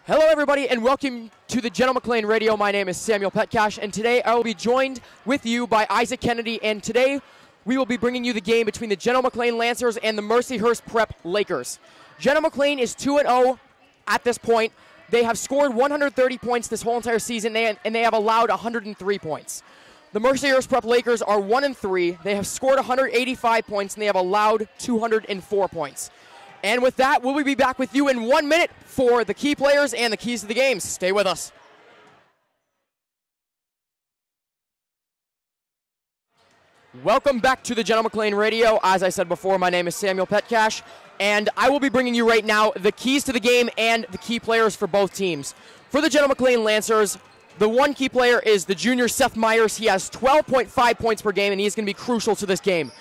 Hello everybody and welcome to the General McLean Radio. My name is Samuel Petcash and today I will be joined with you by Isaac Kennedy, and today we will be bringing you the game between the General McLean Lancers and the Mercyhurst Prep Lakers. General McLean is 2-0 at this point. They have scored 130 points this whole entire season and they have allowed 103 points. The Mercyhurst Prep Lakers are 1-3. They have scored 185 points and they have allowed 204 points. And with that, we'll be back with you in 1 minute for the key players and the keys to the games. Stay with us. Welcome back to the General McLean Radio. As I said before, my name is Samuel Petcash, and I will be bringing you right now the keys to the game and the key players for both teams. For the General McLean Lancers, the one key player is the junior Seth Myers. He has 12.5 points per game, and he is going to be crucial to this game.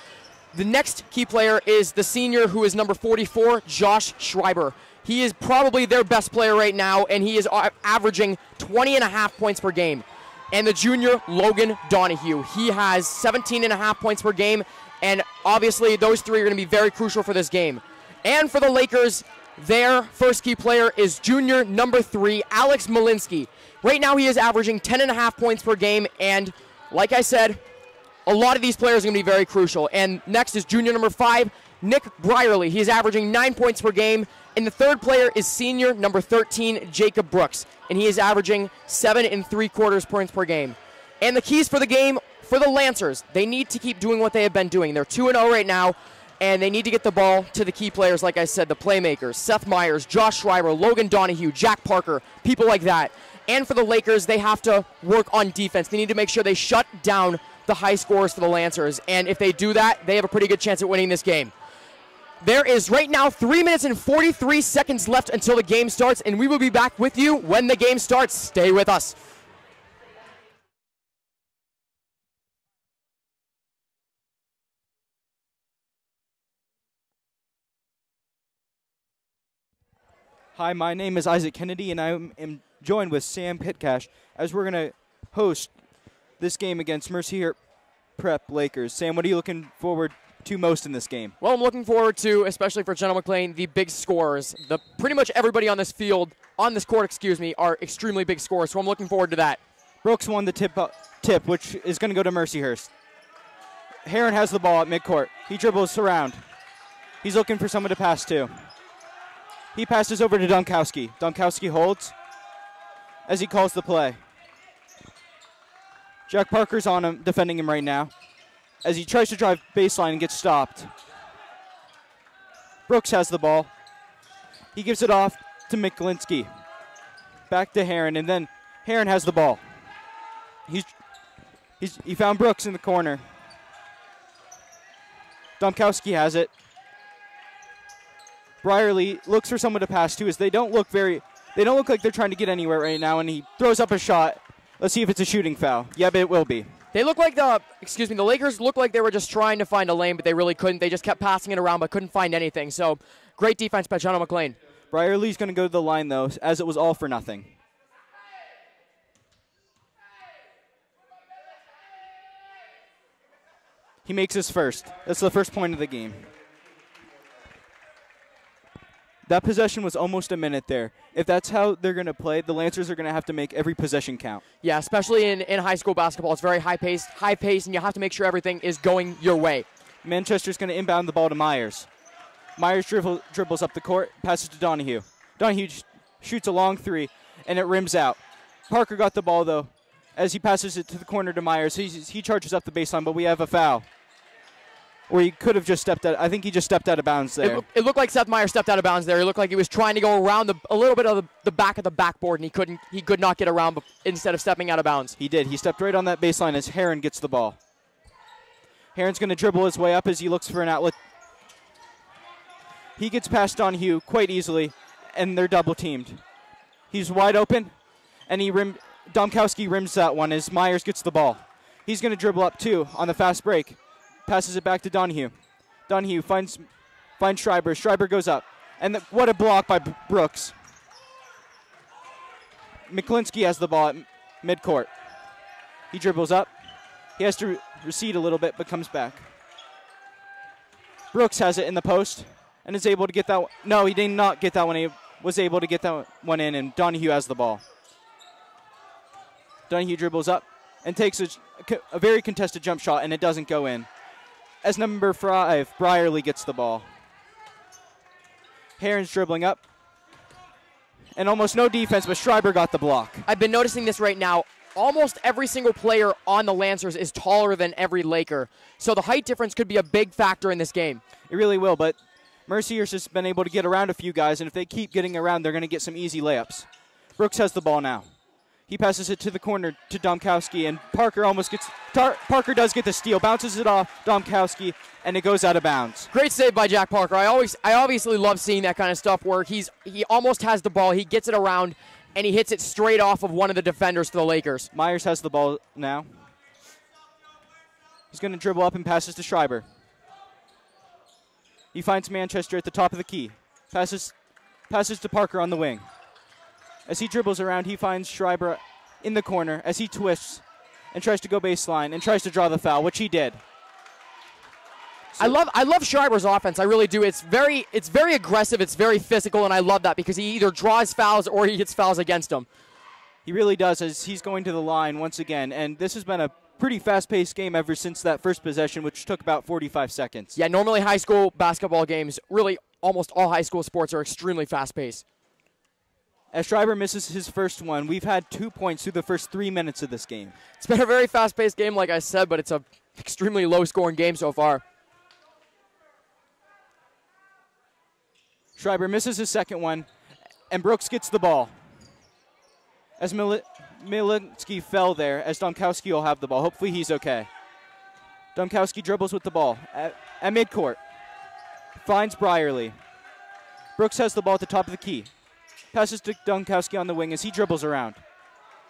The next key player is the senior, who is number 44, Josh Schreiber. He is probably their best player right now, and he is averaging 20.5 points per game. And the junior, Logan Donahue. He has 17.5 points per game, and obviously those three are going to be very crucial for this game. And for the Lakers, their first key player is junior number 3, Alex Malinsky. Right now he is averaging 10.5 points per game, and like I said, a lot of these players are going to be very crucial. And next is junior number 5, Nick Brierly. He's averaging 9 points per game. And the third player is senior number 13, Jacob Brooks. And he is averaging 7 3/4 points per game. And the keys for the game for the Lancers, they need to keep doing what they have been doing. They're 2-0 right now, and they need to get the ball to the key players, like I said, the playmakers, Seth Myers, Josh Schreiber, Logan Donahue, Jack Parker, people like that. And for the Lakers, they have to work on defense. They need to make sure they shut down the high scores for the Lancers, and if they do that, they have a pretty good chance at winning this game. There is right now 3 minutes and 43 seconds left until the game starts, and we will be back with you when the game starts. Stay with us. Hi, my name is Isaac Kennedy, and I am joined with Sam Pitcash as we're going to host this game against Mercyhurst Prep Lakers. Sam, what are you looking forward to most in this game? Well, I'm looking forward to, especially for General McLean, the big scorers. Pretty much everybody on this field, on this court, are extremely big scorers, so I'm looking forward to that. Brooks won the tip, which is going to go to Mercyhurst. Heron has the ball at midcourt. He dribbles around. He's looking for someone to pass to. He passes over to Dunkowski. Dunkowski holds as he calls the play. Jack Parker's on him, defending him right now, as he tries to drive baseline and gets stopped. Brooks has the ball. He gives it off to Miklinski. Back to Heron, and then Heron has the ball. He found Brooks in the corner. Dunkowski has it. Brierly looks for someone to pass to, as they don't look like they're trying to get anywhere right now, and he throws up a shot. Let's see if it's a shooting foul. Yeah, but it will be. They look like the Lakers looked like they were just trying to find a lane, but they really couldn't. They just kept passing it around, but couldn't find anything. So, great defense by General McLean. Brierly's going to go to the line, though, as it was all for nothing. He makes his first. That's the first point of the game. That possession was almost a minute there. If that's how they're going to play, the Lancers are going to have to make every possession count. Yeah, especially in high school basketball. It's very high pace, and you have to make sure everything is going your way. Manchester's going to inbound the ball to Myers. Myers dribbles up the court, passes to Donahue. Donahue shoots a long three, and it rims out. Parker got the ball, though. As he passes it to the corner to Myers, he charges up the baseline, but we have a foul. Or he could have just stepped out. I think he just stepped out of bounds there. It looked like Seth Myers stepped out of bounds there. It looked like he was trying to go around a little bit of the back of the backboard, and he could not get around instead of stepping out of bounds. He did. He stepped right on that baseline as Heron gets the ball. Heron's going to dribble his way up as he looks for an outlet. He gets past Donahue quite easily, and they're double-teamed. He's wide open, and Domkowski rims that one as Myers gets the ball. He's going to dribble up, too, on the fast break. Passes it back to Donahue. Donahue finds Schreiber. Schreiber goes up. And what a block by Brooks. Miklinski has the ball at midcourt. He dribbles up. He has to recede a little bit, but comes back. Brooks has it in the post and is able to get that one. No, he did not get that one was able to get that one in, and Donahue has the ball. Donahue dribbles up and takes a very contested jump shot, and it doesn't go in. As number 5, Brierly gets the ball. Heron's dribbling up. And almost no defense, but Schreiber got the block. I've been noticing this right now. Almost every single player on the Lancers is taller than every Laker. So the height difference could be a big factor in this game. It really will, but Mercier's just been able to get around a few guys, and if they keep getting around, they're going to get some easy layups. Brooks has the ball now. He passes it to the corner to Domkowski, and Parker almost gets Parker does get the steal, bounces it off Domkowski, and it goes out of bounds. Great save by Jack Parker. I obviously love seeing that kind of stuff where he almost has the ball, he gets it around, and he hits it straight off of one of the defenders for the Lakers. Myers has the ball now. He's going to dribble up and passes to Schreiber. He finds Manchester at the top of the key. Passes to Parker on the wing. As he dribbles around, he finds Schreiber in the corner as he twists and tries to go baseline and tries to draw the foul, which he did. So I love Schreiber's offense. I really do. It's very aggressive. It's very physical, and I love that because he either draws fouls or he gets fouls against him. He really does, as he's going to the line once again. And this has been a pretty fast-paced game ever since that first possession, which took about 45 seconds. Yeah, normally high school basketball games, really almost all high school sports are extremely fast-paced. As Schreiber misses his first one, we've had 2 points through the first 3 minutes of this game. It's been a very fast-paced game, like I said, but it's an extremely low-scoring game so far. Schreiber misses his second one, and Brooks gets the ball. As Milinski fell there, as Domkowski will have the ball. Hopefully he's okay. Domkowski dribbles with the ball at midcourt. Finds Brierly. Brooks has the ball at the top of the key. Passes to Domkowski on the wing as he dribbles around.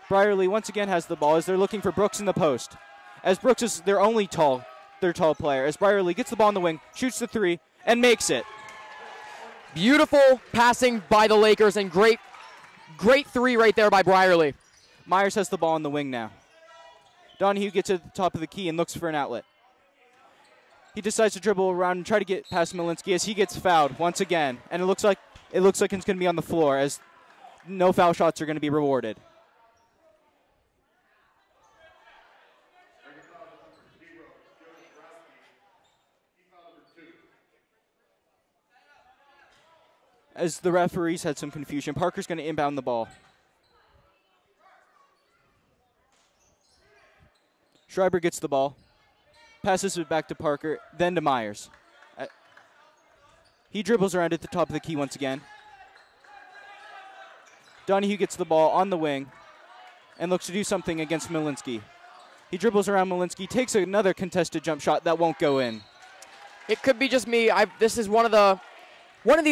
Brierly once again has the ball as they're looking for Brooks in the post. As Brooks is their tall player. As Brierly gets the ball on the wing, shoots the three, and makes it. Beautiful passing by the Lakers and great three right there by Brierly. Myers has the ball on the wing now. Donahue gets to the top of the key and looks for an outlet. He decides to dribble around and try to get past Milinski as he gets fouled once again. And it looks like it's going to be on the floor as no foul shots are going to be rewarded. As the referees had some confusion, Parker's going to inbound the ball. Schreiber gets the ball, passes it back to Parker, then to Myers. He dribbles around at the top of the key once again. Donahue gets the ball on the wing and looks to do something against Milinski. He dribbles around Milinski, takes another contested jump shot that won't go in. It could be just me. This is one of the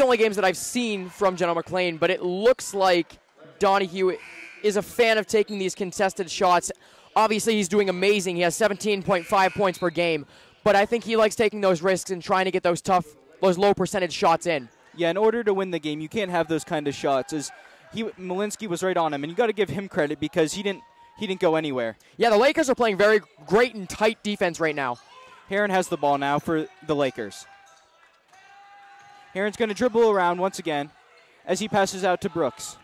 only games that I've seen from General McLean, but it looks like Donahue is a fan of taking these contested shots. Obviously, he's doing amazing. He has 17.5 points per game, but I think he likes taking those risks and trying to get those low percentage shots in. Yeah, in order to win the game, you can't have those kind of shots. Milinski was right on him, and you got to give him credit because he didn't go anywhere. Yeah, the Lakers are playing very great and tight defense right now. Heron has the ball now for the Lakers. Heron's going to dribble around once again as he passes out to Brooks.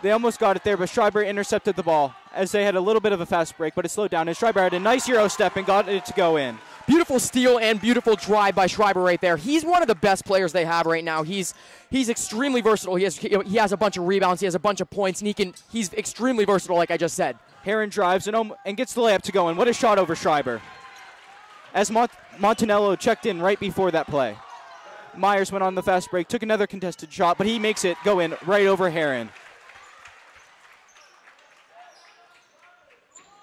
They almost got it there, but Schreiber intercepted the ball as they had a little bit of a fast break, but it slowed down. And Schreiber had a nice Euro step and got it to go in. Beautiful steal and beautiful drive by Schreiber right there. He's one of the best players they have right now. He's extremely versatile. He has a bunch of rebounds. He has a bunch of points, and he's extremely versatile, like I just said. Heron drives and gets the layup to go in. What a shot over Schreiber. As Montanello checked in right before that play. Myers went on the fast break, took another contested shot, but he makes it go in right over Heron.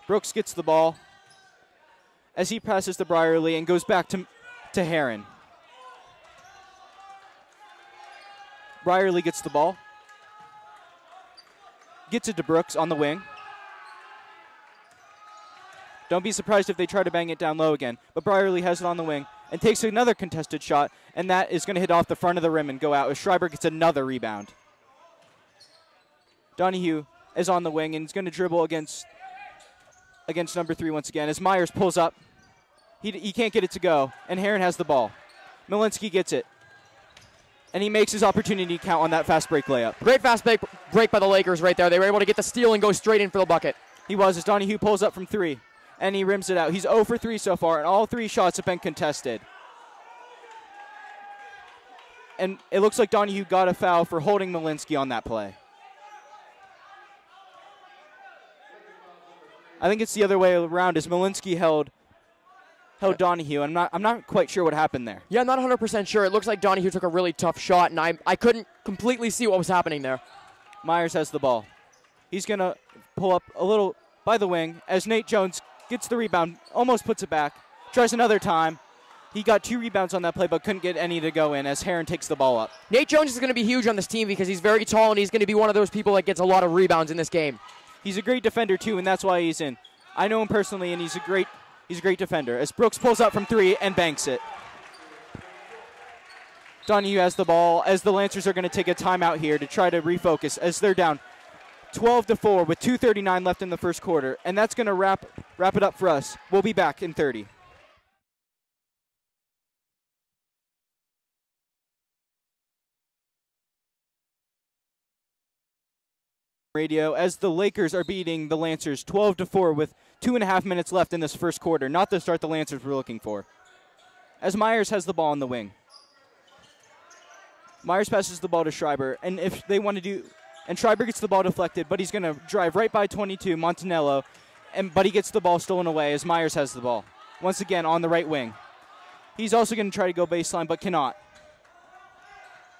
Brooks gets the ball as he passes to Brierly and goes back to Heron. Brierly gets the ball. Gets it to Brooks on the wing. Don't be surprised if they try to bang it down low again. But Brierly has it on the wing and takes another contested shot, and that is going to hit off the front of the rim and go out as Schreiber gets another rebound. Donahue is on the wing and is going to dribble against number 3 once again as Myers pulls up. He can't get it to go, and Heron has the ball. Milinski gets it. And he makes his opportunity count on that fast break layup. Great fast break by the Lakers right there. They were able to get the steal and go straight in for the bucket. He was, as Donahue pulls up from 3, and he rims it out. He's 0 for 3 so far, and all 3 shots have been contested. And it looks like Donahue got a foul for holding Malinsky on that play. I think it's the other way around, as Malinsky held Donahue. I'm not quite sure what happened there. Yeah, I'm not 100% sure. It looks like Donahue took a really tough shot, and I couldn't completely see what was happening there. Myers has the ball. He's going to pull up a little by the wing as Nate Jones gets the rebound, almost puts it back, tries another time. He got 2 rebounds on that play but couldn't get any to go in as Heron takes the ball up. Nate Jones is going to be huge on this team because he's very tall, and he's going to be one of those people that gets a lot of rebounds in this game. He's a great defender, too, and that's why he's in. I know him personally, and he's a great defender. As Brooks pulls up from 3 and banks it. Donahue has the ball as the Lancers are going to take a timeout here to try to refocus as they're down 12-4 with 2:39 left in the first quarter, and that's going to wrap it up for us. We'll be back in 30. Radio as the Lakers are beating the Lancers 12-4 with 2.5 minutes left in this first quarter. Not the start the Lancers were looking for. As Myers has the ball on the wing. Myers passes the ball to Schreiber, and if they want to do, and Schreiber gets the ball deflected, but he's going to drive right by 22, Montanello, but he gets the ball stolen away as Myers has the ball. Once again on the right wing. He's also going to try to go baseline, but cannot.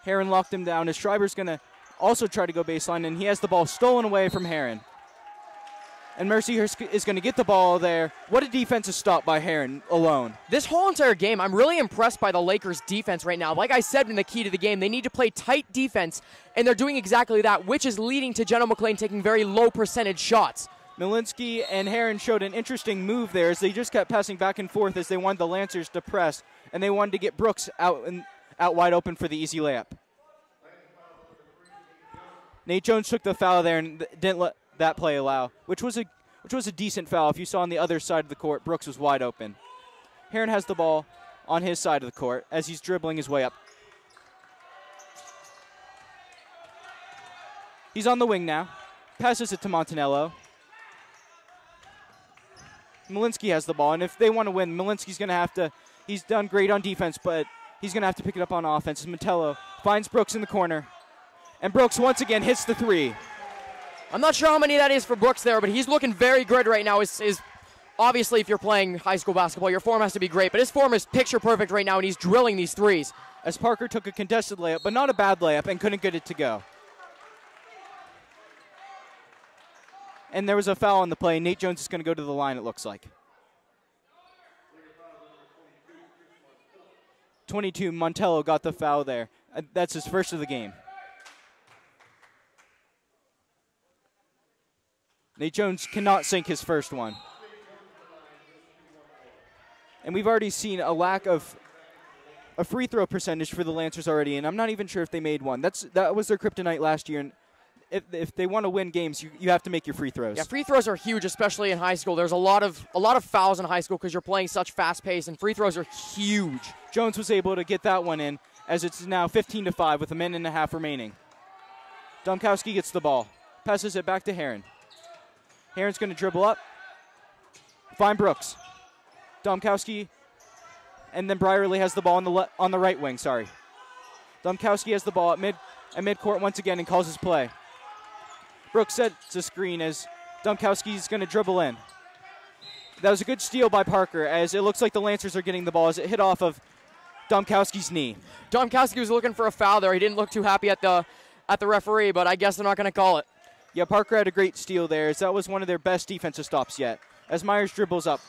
Heron locked him down as Schreiber's going to also try to go baseline, and he has the ball stolen away from Heron. And Mercyhurst is going to get the ball there. What a defensive stop by Heron alone. This whole entire game, I'm really impressed by the Lakers' defense right now. Like I said in the key to the game, they need to play tight defense, and they're doing exactly that, which is leading to General McLean taking very low percentage shots. Malinsky and Heron showed an interesting move there as they just kept passing back and forth as they wanted the Lancers to press, and they wanted to get Brooks out wide open for the easy layup. Nate Jones took the foul there and didn't let that play allow, which was a decent foul. If you saw on the other side of the court, Brooks was wide open. Heron has the ball on his side of the court as he's dribbling his way up. He's on the wing now. Passes it to Montanello. Malinsky has the ball, and if they want to win, Malinsky's going to have to, he's done great on defense, but he's going to have to pick it up on offense. As Montello finds Brooks in the corner, and Brooks once again hits the 3. I'm not sure how many that is for Brooks there, but he's looking very good right now. Is obviously, if you're playing high school basketball, your form has to be great, but his form is picture perfect right now, and he's drilling these threes. As Parker took a contested layup, but not a bad layup, and couldn't get it to go. And there was a foul on the play. Nate Jones is going to go to the line, it looks like. 22, Montello got the foul there. That's his first of the game. Nate Jones cannot sink his first one. And we've already seen a lack of a free throw percentage for the Lancers already, and I'm not even sure if they made one. That was their kryptonite last year, and if they want to win games, you have to make your free throws. Yeah, free throws are huge, especially in high school. There's a lot of fouls in high school because you're playing such fast pace, and free throws are huge. Jones was able to get that one in, as it's now 15-5 with a minute and a half remaining. Domkowski gets the ball, passes it back to Heron. Heron's going to dribble up, find Brooks. Domkowski, and then Brierly has the ball on the right wing. Sorry, Domkowski has the ball at midcourt once again and calls his play. Brooks sets a screen as Domkowski's going to dribble in. That was a good steal by Parker, as it looks like the Lancers are getting the ball as it hit off of Domkowski's knee. Domkowski was looking for a foul there. He didn't look too happy at the referee, but I guess they're not going to call it. Yeah, Parker had a great steal there, as that was one of their best defensive stops yet. As Myers dribbles up,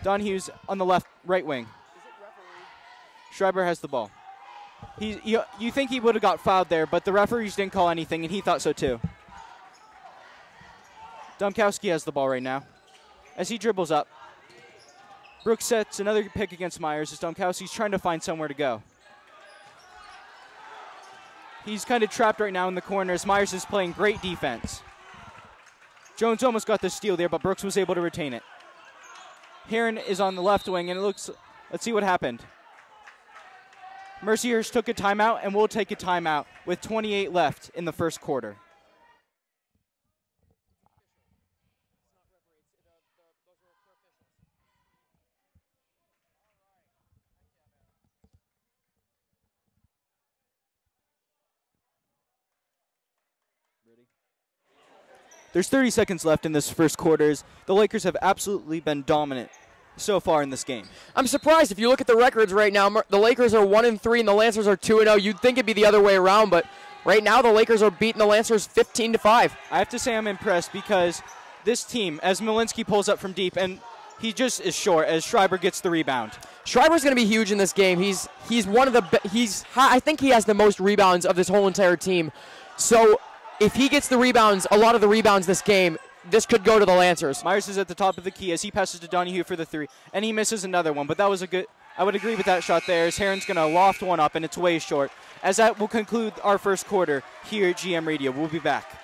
Donahue's on the right wing. Schreiber has the ball. You think he would have got fouled there, but the referees didn't call anything, and he thought so too. Domkowski has the ball right now. As he dribbles up, Brooks sets another pick against Myers as Domkowski's trying to find somewhere to go. He's kind of trapped right now in the corner as Myers is playing great defense. Jones almost got the steal there, but Brooks was able to retain it. Heron is on the left wing, and let's see what happened. Mercyhurst took a timeout, and we'll take a timeout with 28 left in the first quarter. There's 30 seconds left in this first quarter. The Lakers have absolutely been dominant so far in this game. I'm surprised if you look at the records right now. The Lakers are 1-3 and the Lancers are 2-0. You'd think it'd be the other way around, but right now the Lakers are beating the Lancers 15-5. I have to say I'm impressed because this team, as Malinsky pulls up from deep, and he just is short as Schreiber gets the rebound. Schreiber's going to be huge in this game. He's one of the I think he has the most rebounds of this whole entire team. So if he gets the rebounds, a lot of the rebounds this game, this could go to the Lancers. Myers is at the top of the key as he passes to Donahue for the three, and he misses another one, but that was a good, I would agree with that shot there, as Heron's going to loft one up, and it's way short. As that will conclude our first quarter here at GM Radio. We'll be back.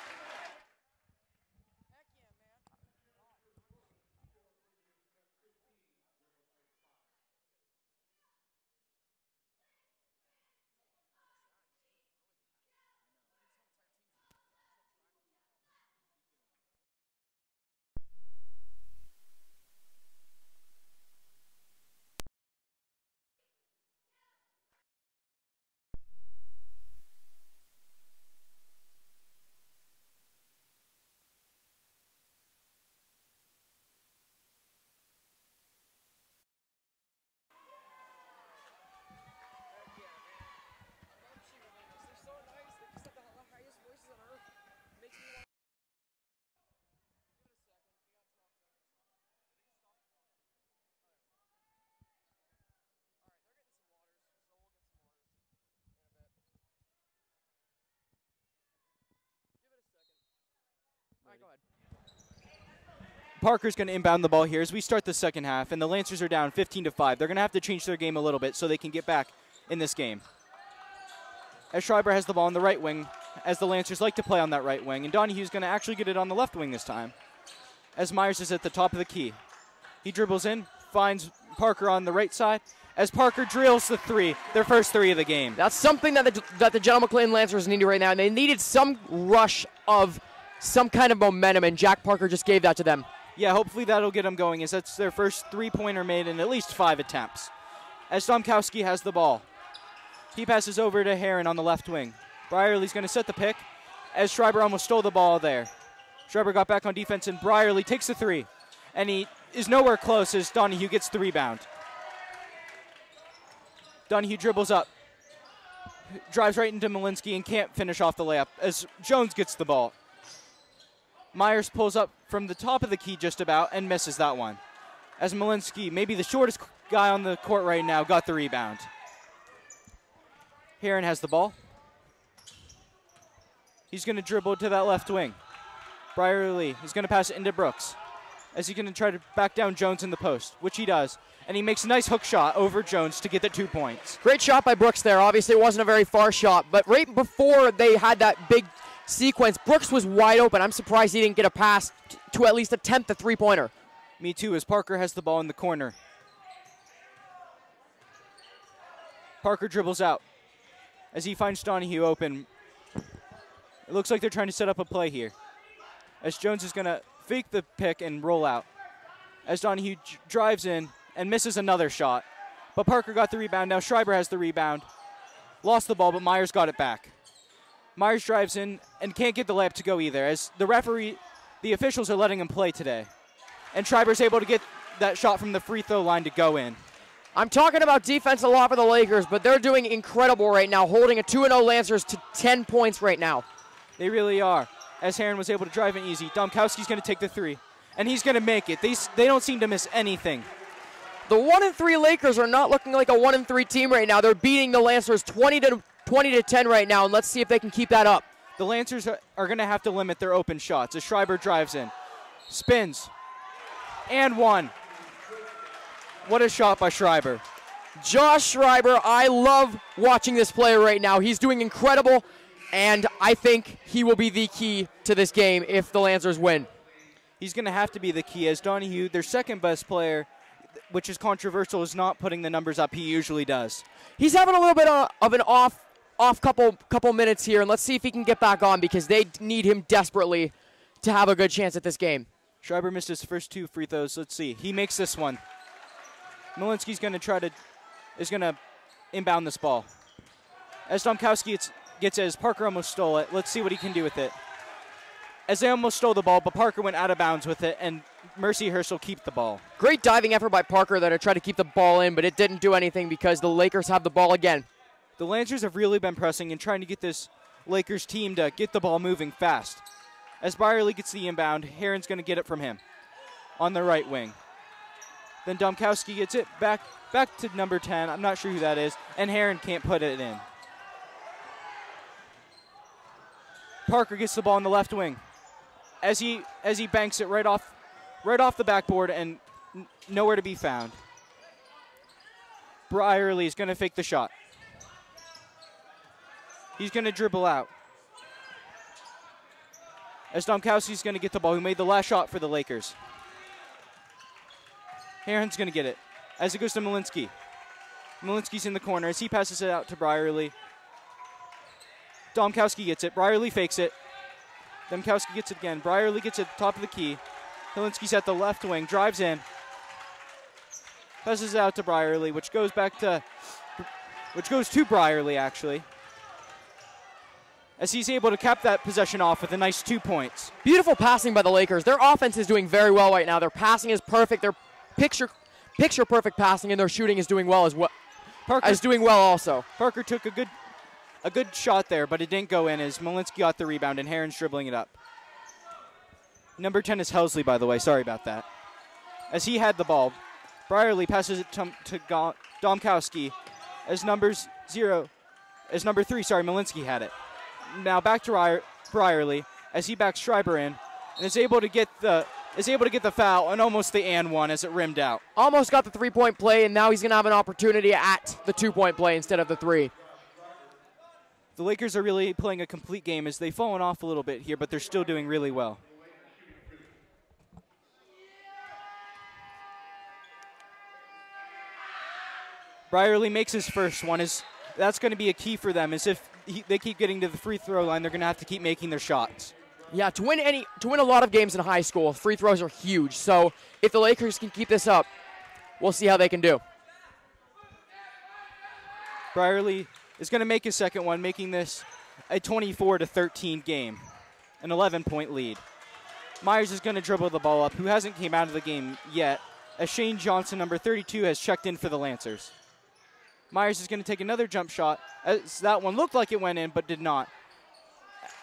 Go ahead. Parker's going to inbound the ball here as we start the second half, and the Lancers are down 15-5. They're going to have to change their game a little bit so they can get back in this game. As Schreiber has the ball on the right wing, as the Lancers like to play on that right wing, and Donahue's going to actually get it on the left wing this time, as Myers is at the top of the key. He dribbles in, finds Parker on the right side, as Parker drills the three, their first three of the game. That's something that the General McLean Lancers needed right now, and they needed some rush of some kind of momentum, and Jack Parker just gave that to them. Yeah, hopefully that'll get them going, as that's their first three-pointer made in at least 5 attempts. As Domkowski has the ball, he passes over to Heron on the left wing. Brierly's going to set the pick, as Schreiber almost stole the ball there. Schreiber got back on defense, and Brierly takes the three, and he is nowhere close as Donahue gets the rebound. Donahue dribbles up, drives right into Malinsky, and can't finish off the layup, as Jones gets the ball. Myers pulls up from the top of the key just about and misses that one. As Malinsky, maybe the shortest guy on the court right now, got the rebound. Heron has the ball. He's going to dribble to that left wing. Brierly is going to pass it into Brooks, as he's going to try to back down Jones in the post, which he does. And he makes a nice hook shot over Jones to get the 2 points. Great shot by Brooks there. Obviously, it wasn't a very far shot, but right before they had that big sequence, Brooks was wide open. I'm surprised he didn't get a pass to at least attempt the three-pointer. Me too, as Parker has the ball in the corner. Parker dribbles out as he finds Donahue open. It looks like they're trying to set up a play here, as Jones is going to fake the pick and roll out, as Donahue drives in and misses another shot. But Parker got the rebound. Now Schreiber has the rebound. Lost the ball, but Myers got it back. Myers drives in and can't get the layup to go either, as the officials are letting him play today. And Schreiber's able to get that shot from the free throw line to go in. I'm talking about defense a lot for the Lakers, but they're doing incredible right now, holding a 2-0 Lancers to 10 points right now. They really are, as Heron was able to drive in easy. Domkowski's going to take the three, and he's going to make it. They don't seem to miss anything. The 1-3 Lakers are not looking like a 1-3 team right now. They're beating the Lancers 20-10 right now, and let's see if they can keep that up. The Lancers are going to have to limit their open shots as Schreiber drives in, spins, and one. What a shot by Schreiber. Josh Schreiber, I love watching this player right now. He's doing incredible, and I think he will be the key to this game if the Lancers win. He's going to have to be the key, as Donahue, their second best player, which is controversial, is not putting the numbers up he usually does. He's having a little bit of an off couple minutes here, and let's see if he can get back on because they need him desperately to have a good chance at this game. Schreiber missed his first 2 free throws. Let's see. He makes this one. Malinsky's going to inbound this ball. As Domkowski gets it, as Parker almost stole it. Let's see what he can do with it. As they almost stole the ball, but Parker went out of bounds with it, and Mercyhurst will keep the ball. Great diving effort by Parker there to try to keep the ball in, but it didn't do anything because the Lakers have the ball again. The Lancers have really been pressing and trying to get this Lakers team to get the ball moving fast. As Byerly gets the inbound, Heron's going to get it from him on the right wing. Then Domkowski gets it back to number 10. I'm not sure who that is, and Heron can't put it in. Parker gets the ball on the left wing. As he banks it right off the backboard and nowhere to be found. Byerly is going to fake the shot. He's going to dribble out. As Domkowski's going to get the ball, who made the last shot for the Lakers. Heron's going to get it. As it goes to Malinsky. Malinsky's in the corner as he passes it out to Byerly. Domkowski gets it. Byerly fakes it. Domkowski gets it again. Byerly gets it at the top of the key. Malinsky's at the left wing. Drives in. Passes it out to Byerly, which goes to Byerly, actually. As he's able to cap that possession off with a nice 2 points. Beautiful passing by the Lakers. Their offense is doing very well right now. Their passing is perfect. Their picture perfect passing, and their shooting is doing well as well. Is doing well also. Parker took a good shot there, but it didn't go in as Malinsky got the rebound and Heron's dribbling it up. Number 10 is Helsley, by the way. Sorry about that. As he had the ball, Byerly passes it to Domkowski as number 3. Malinsky had it. Now back to Byerly as he backs Schreiber in and is able to get the foul and almost the and one as it rimmed out. Almost got the 3-point play, and now he's going to have an opportunity at the 2-point play instead of the 3. The Lakers are really playing a complete game as they've fallen off a little bit here, but they're still doing really well. Byerly makes his first one. That's going to be a key for them, as if they keep getting to the free throw line, they're going to have to keep making their shots. Yeah, to win a lot of games in high school, free throws are huge. So if the Lakers can keep this up, we'll see how they can do. Byerly is going to make his second one, making this a 24-13 game, an 11-point lead. Myers is going to dribble the ball up, who hasn't came out of the game yet, as Shane Johnson, number 32, has checked in for the Lancers. Myers is going to take another jump shot, as that one looked like it went in, but did not.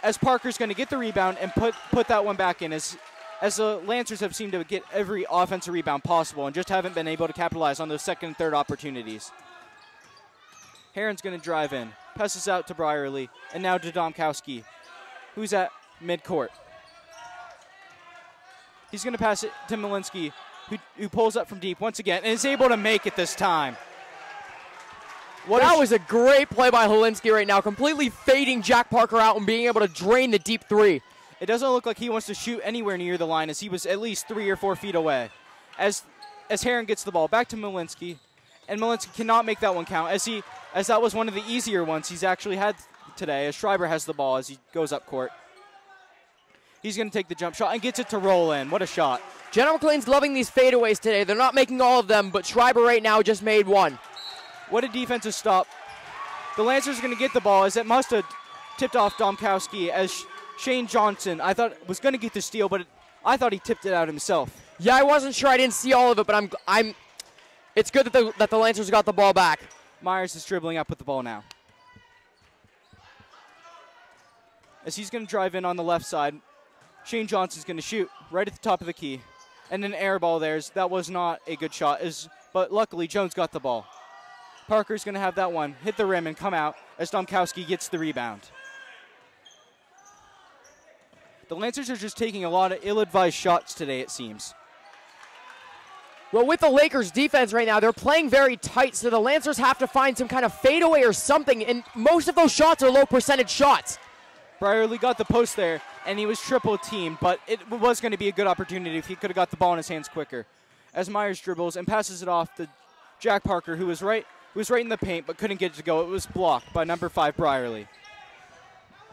As Parker's going to get the rebound and put that one back in, as the Lancers have seemed to get every offensive rebound possible and just haven't been able to capitalize on those second and third opportunities. Heron's going to drive in, passes out to Byerly, and now to Domkowski, who's at midcourt. He's going to pass it to Malinsky, who pulls up from deep once again and is able to make it this time. That was a great play by Holinsky right now, completely fading Jack Parker out and being able to drain the deep 3. It doesn't look like he wants to shoot anywhere near the line, as he was at least 3 or 4 feet away. As Heron gets the ball back to Malinsky, and Malinsky cannot make that one count, as that was one of the easier ones he's actually had today, as Schreiber has the ball as he goes up court. He's going to take the jump shot and gets it to roll in. What a shot. General McLean's loving these fadeaways today. They're not making all of them, but Schreiber right now just made one. What a defensive stop. The Lancers are going to get the ball, as it must have tipped off Domkowski, as Shane Johnson, I thought, was going to get the steal, but I thought he tipped it out himself. Yeah, I wasn't sure. I didn't see all of it, but it's good that the Lancers got the ball back. Myers is dribbling up with the ball now. As he's going to drive in on the left side, Shane Johnson's going to shoot right at the top of the key. And an air ball there. That was not a good shot, but luckily Jones got the ball. Parker's going to have that one hit the rim and come out as Domkowski gets the rebound. The Lancers are just taking a lot of ill-advised shots today, it seems. Well, with the Lakers' defense right now, they're playing very tight, so the Lancers have to find some kind of fadeaway or something, and most of those shots are low-percentage shots. Byerly got the post there, and he was triple-teamed, but it was going to be a good opportunity if he could have got the ball in his hands quicker. as Myers dribbles and passes it off to Jack Parker, who was right in the paint but couldn't get it to go. It was blocked by number 5, Brierly.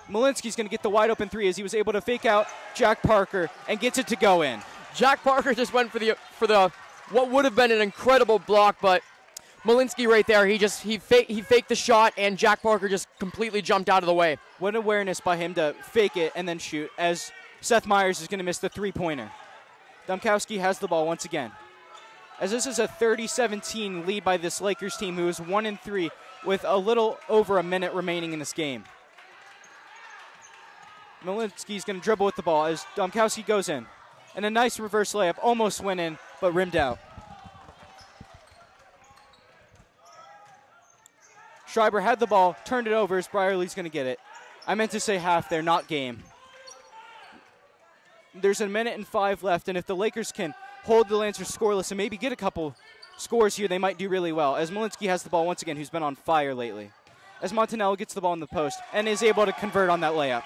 Malinsky's going to get the wide open 3 as he was able to fake out Jack Parker and gets it to go in. Jack Parker just went for the what would have been an incredible block, but Malinsky right there, he faked the shot, and Jack Parker just completely jumped out of the way. What awareness by him to fake it and then shoot, as Seth Myers is going to miss the 3-pointer. Domkowski has the ball once again. As this is a 30-17 lead by this Lakers team, who is 1-3 with a little over a minute remaining in this game. Malinsky's going to dribble with the ball as Domkowski goes in. And a nice reverse layup, almost went in, but rimmed out. Schreiber had the ball, turned it over as Brierly's going to get it. I meant to say half there, not game. There's a minute and 5 left, and if the Lakers can hold the Lancers scoreless and maybe get a couple scores here, they might do really well. As Malinsky has the ball once again, who's been on fire lately. As Montanello gets the ball in the post and is able to convert on that layup.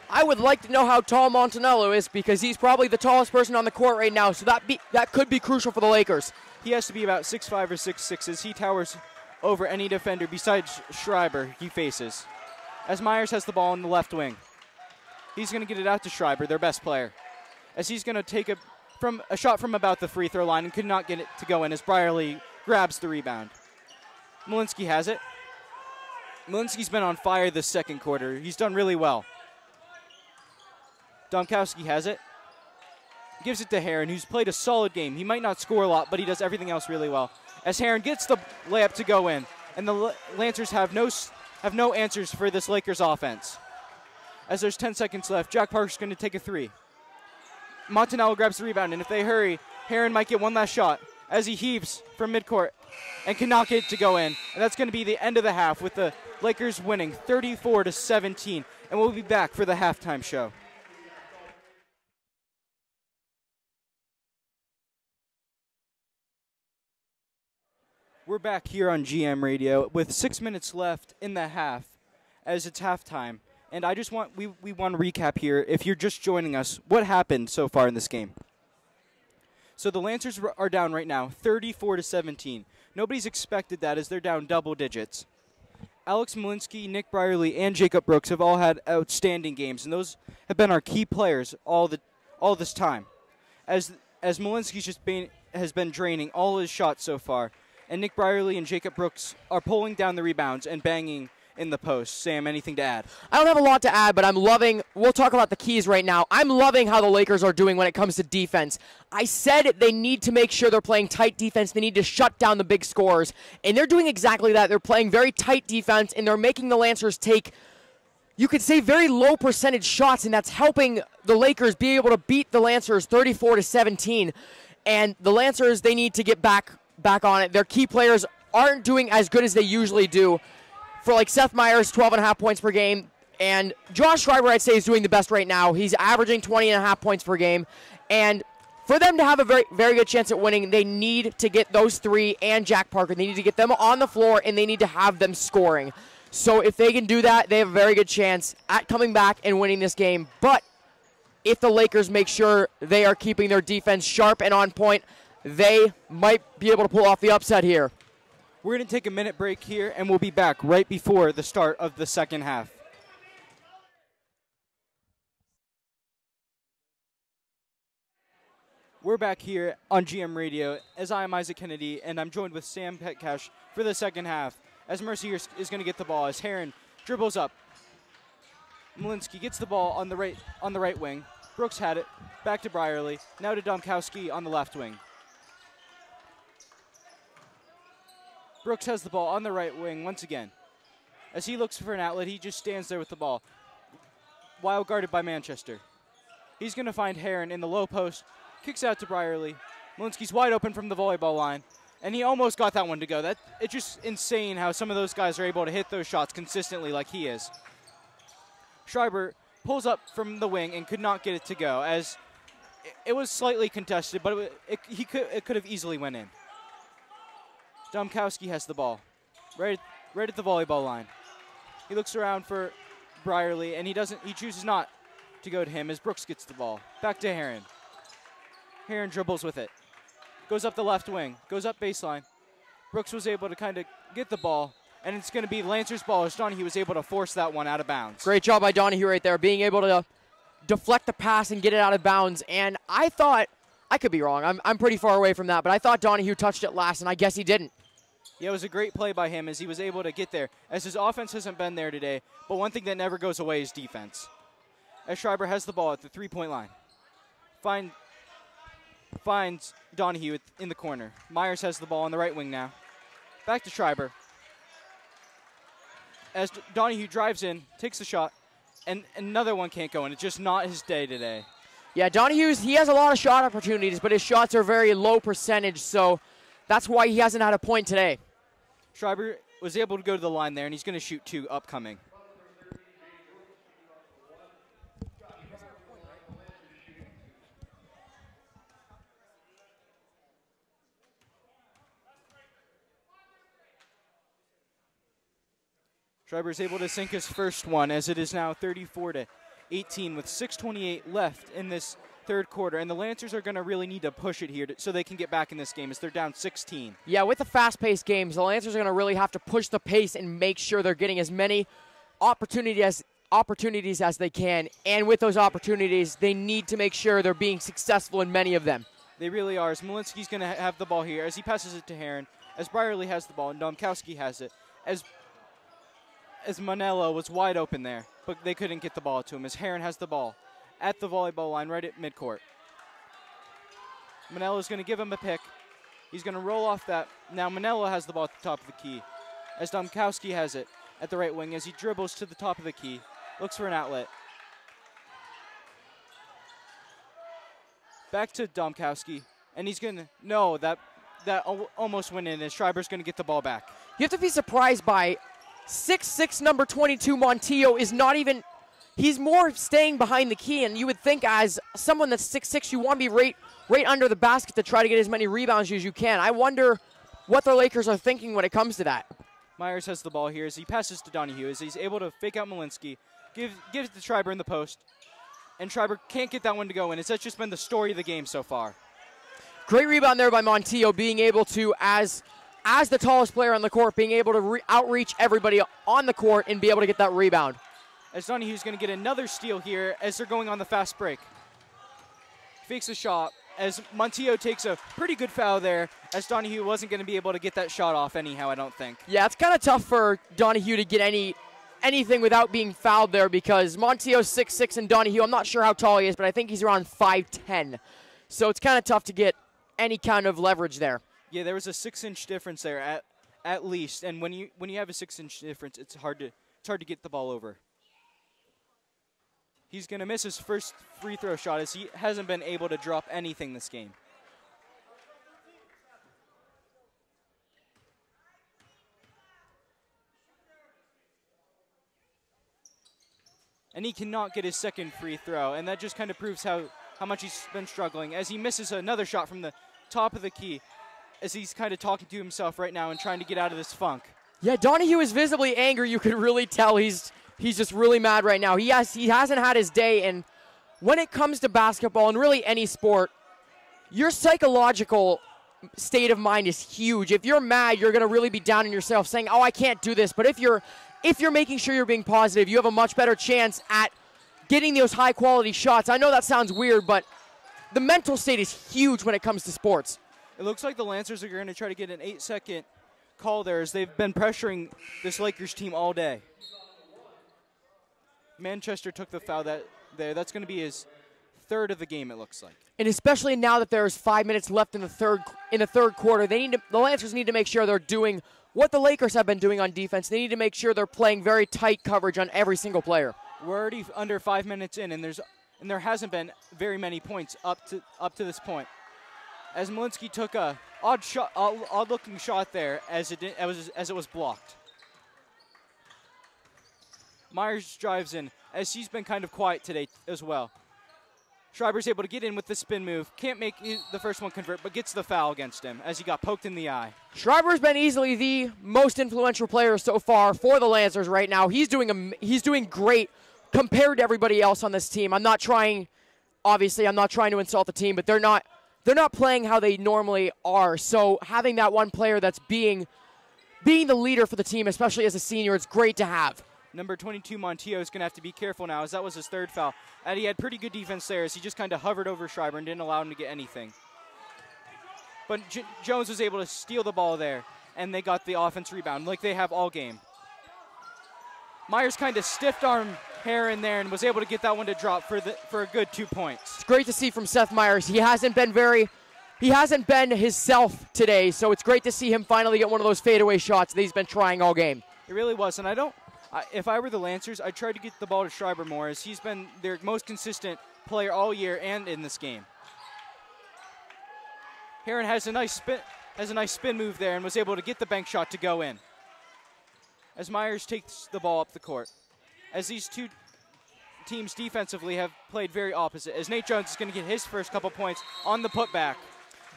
I would like to know how tall Montanello is, because he's probably the tallest person on the court right now, so that could be crucial for the Lakers. He has to be about 6'5" or 6'6", as he towers over any defender besides Schreiber he faces. As Myers has the ball on the left wing. He's going to get it out to Schreiber, their best player. As he's going to take a shot from about the free throw line and could not get it to go in as Brierly grabs the rebound. Malinsky has it. Malinsky's been on fire this second quarter. He's done really well. Domkowski has it. Gives it to Heron, who's played a solid game. He might not score a lot, but he does everything else really well. As Heron gets the layup to go in, and the Lancers have no answers for this Lakers offense. As there's 10 seconds left, Jack Parker's going to take a 3. Montanello grabs the rebound, and if they hurry, Heron might get one last shot as he heaves from midcourt and cannot get it to go in. And that's going to be the end of the half, with the Lakers winning 34-17. And we'll be back for the halftime show. We're back here on GM Radio with 6 minutes left in the half as it's halftime. And I just want, we want to recap here, if you're just joining us, what happened so far in this game. So the Lancers are down right now, 34-17. Nobody's expected that, as they're down double digits. Alex Malinsky, Nick Brierly, and Jacob Brooks have all had outstanding games, and those have been our key players all this time. As Malinsky has been draining all his shots so far, and Nick Brierly and Jacob Brooks are pulling down the rebounds and banging in the post. Sam, anything to add? I don't have a lot to add, but we'll talk about the keys right now. I'm loving how the Lakers are doing when it comes to defense. I said they need to make sure they're playing tight defense. They need to shut down the big scorers, and they're doing exactly that. They're playing very tight defense, and they're making the Lancers take, you could say, very low percentage shots, and that's helping the Lakers be able to beat the Lancers 34-17. And the Lancers, they need to get back on it. Their key players aren't doing as good as they usually do. For like Seth Myers, 12.5 points per game. And Josh Schreiber, I'd say, is doing the best right now. He's averaging 20.5 points per game. And for them to have a very, very good chance at winning, they need to get those 3 and Jack Parker. They need to get them on the floor, and they need to have them scoring. So if they can do that, they have a very good chance at coming back and winning this game. But if the Lakers make sure they are keeping their defense sharp and on point, they might be able to pull off the upset here. We're going to take a minute break here, and we'll be back right before the start of the second half. We're back here on GM Radio, as I am Isaac Kennedy, and I'm joined with Sam Petcash for the second half, as Mercier is going to get the ball, as Heron dribbles up. Malinsky gets the ball on the right wing. Brooks had it. Back to Brierly. Now to Domkowski on the left wing. Brooks has the ball on the right wing once again. As he looks for an outlet, he just stands there with the ball, while guarded by Manchester. He's going to find Heron in the low post. Kicks out to Brierly. Malinsky's wide open from the volleyball line, and he almost got that one to go. It's just insane how some of those guys are able to hit those shots consistently like he is. Schreiber pulls up from the wing and could not get it to go, as it was slightly contested, but it could have easily went in. Domkowski has the ball, right at the volleyball line. He looks around for Brierly, and he chooses not to go to him as Brooks gets the ball. Back to Heron. Heron dribbles with it. Goes up the left wing. Goes up baseline. Brooks was able to kind of get the ball. And it's going to be Lancers' ball as Donahue was able to force that one out of bounds. Great job by Donahue right there, being able to deflect the pass and get it out of bounds. And I thought, I could be wrong, I'm pretty far away from that, but I thought Donahue touched it last, and I guess he didn't. Yeah, it was a great play by him as he was able to get there, as his offense hasn't been there today. But one thing that never goes away is defense. As Schreiber has the ball at the three-point line. Finds Donahue in the corner. Myers has the ball on the right wing now. Back to Schreiber. As Donahue drives in, takes the shot, and another one can't go in. It's just not his day today. Yeah, he has a lot of shot opportunities, but his shots are very low percentage, so that's why he hasn't had a point today. Schreiber was able to go to the line there, and he's going to shoot 2 upcoming. Schreiber is able to sink his first one as it is now 34-18 with 6:28 left in this third quarter. And the Lancers are going to really need to push it here so they can get back in this game as they're down 16. Yeah, with the fast-paced games, the Lancers are going to really have to push the pace and make sure they're getting as many opportunities as they can. And with those opportunities, they need to make sure they're being successful in many of them. They really are. As Malinsky's going to have the ball here as he passes it to Heron, as Brierly has the ball and Domkowski has it, as Manello was wide open there, but they couldn't get the ball to him as Heron has the ball at the volleyball line right at midcourt. Manello's going to give him a pick. He's going to roll off that. Now Manello has the ball at the top of the key as Domkowski has it at the right wing as he dribbles to the top of the key, looks for an outlet. Back to Domkowski, and he's going to, no, that almost went in as Schreiber's going to get the ball back. You have to be surprised by 6'6", number 22, Montillo is not even, he's more staying behind the key, and you would think as someone that's 6'6", you want to be right under the basket to try to get as many rebounds as you can. I wonder what the Lakers are thinking when it comes to that. Myers has the ball here as he passes to Donahue as he's able to fake out Malinsky, gives it to Schreiber in the post, and Schreiber can't get that one to go in. That's just been the story of the game so far. Great rebound there by Montillo, being able to, as the tallest player on the court, being able to outreach everybody on the court and be able to get that rebound. As Donahue's going to get another steal here as they're going on the fast break. Fakes a shot as Montillo takes a pretty good foul there as Donahue wasn't going to be able to get that shot off anyhow, I don't think. Yeah, it's kind of tough for Donahue to get anything without being fouled there because Montillo's 6'6", and Donahue, I'm not sure how tall he is, but I think he's around 5'10". So it's kind of tough to get any kind of leverage there. Yeah, there was a 6-inch difference there at least, and when you have a 6-inch difference, it's hard to get the ball over. He's going to miss his first free throw shot as he hasn't been able to drop anything this game. And he cannot get his second free throw, and that just kind of proves how much he's been struggling as he misses another shot from the top of the key as he's kind of talking to himself right now and trying to get out of this funk. Yeah, Donahue is visibly angry. You can really tell he's just really mad right now. He hasn't had his day, and when it comes to basketball and really any sport, your psychological state of mind is huge. If you're mad, you're going to really be down on yourself saying, oh, I can't do this. But if you're making sure you're being positive, you have a much better chance at getting those high-quality shots. I know that sounds weird, but the mental state is huge when it comes to sports. It looks like the Lancers are going to try to get an 8-second call there as they've been pressuring this Lakers team all day. Manchester took the foul there. That's going to be his third of the game, it looks like. And especially now that there's 5 minutes left in the third quarter, the Lancers need to make sure they're doing what the Lakers have been doing on defense. They need to make sure they're playing very tight coverage on every single player. We're already under 5 minutes in, and there hasn't been very many points up to this point. As Malinsky took a odd-looking shot there as it was blocked. Myers drives in as he's been kind of quiet today as well. Schreiber's able to get in with the spin move. Can't make the first one convert, but gets the foul against him as he got poked in the eye. Schreiber's been easily the most influential player so far for the Lancers right now. He's doing great compared to everybody else on this team. I'm not trying to insult the team, but they're they're not playing how they normally are. So having that one player that's being the leader for the team, especially as a senior, it's great to have. Number 22, Montillo, is going to have to be careful now, as that was his third foul. And he had pretty good defense there, as he just kind of hovered over Schreiber and didn't allow him to get anything. But Jones was able to steal the ball there, and they got the offense rebound like they have all game. Myers kind of stiff-armed Heron there and was able to get that one to drop for a good 2 points. It's great to see from Seth Myers. He hasn't been himself today, so it's great to see him finally get one of those fadeaway shots that he's been trying all game. It really was, and if I were the Lancers, I'd try to get the ball to Schreiber more, as he's been their most consistent player all year and in this game. Heron has a nice spin move there and was able to get the bank shot to go in. As Myers takes the ball up the court. As these two teams defensively have played very opposite, as Nate Jones is going to get his first couple points on the putback.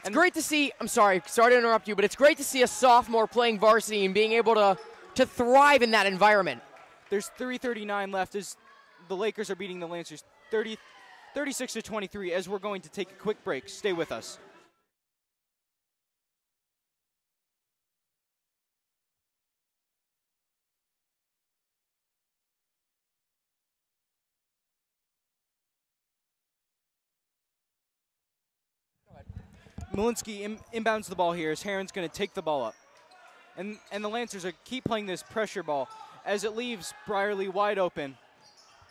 It's great to see, I'm sorry to interrupt you, but it's great to see a sophomore playing varsity and being able to thrive in that environment. There's 3:39 left as the Lakers are beating the Lancers 36-23, as we're going to take a quick break. Stay with us. Malinsky inbounds the ball here as Heron's going to take the ball up. And the Lancers keep playing this pressure ball as it leaves Brierly wide open.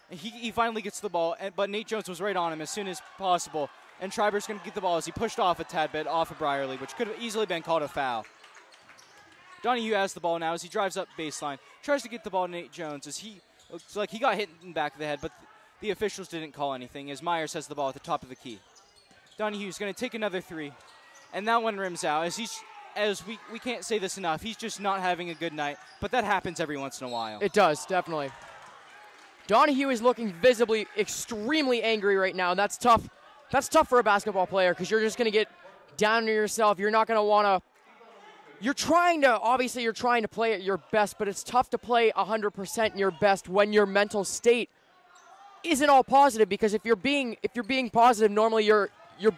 He finally gets the ball, but Nate Jones was right on him as soon as possible. And Schreiber's going to get the ball as he pushed off a tad bit off of Brierly, which could have easily been called a foul. Donahue has the ball now as he drives up baseline. Tries to get the ball to Nate Jones as he looks like he got hit in the back of the head, but the officials didn't call anything as Myers has the ball at the top of the key. Donahue's going to take another three, and that one rims out as we can't say this enough. He's just not having a good night, but that happens every once in a while. It does, definitely. Donahue is looking visibly extremely angry right now, and that's tough. That's tough for a basketball player because you're just going to get down on yourself. You're not going to want to. You're trying to play at your best, but it's tough to play 100% in your best when your mental state isn't all positive, because if you're being positive, normally you're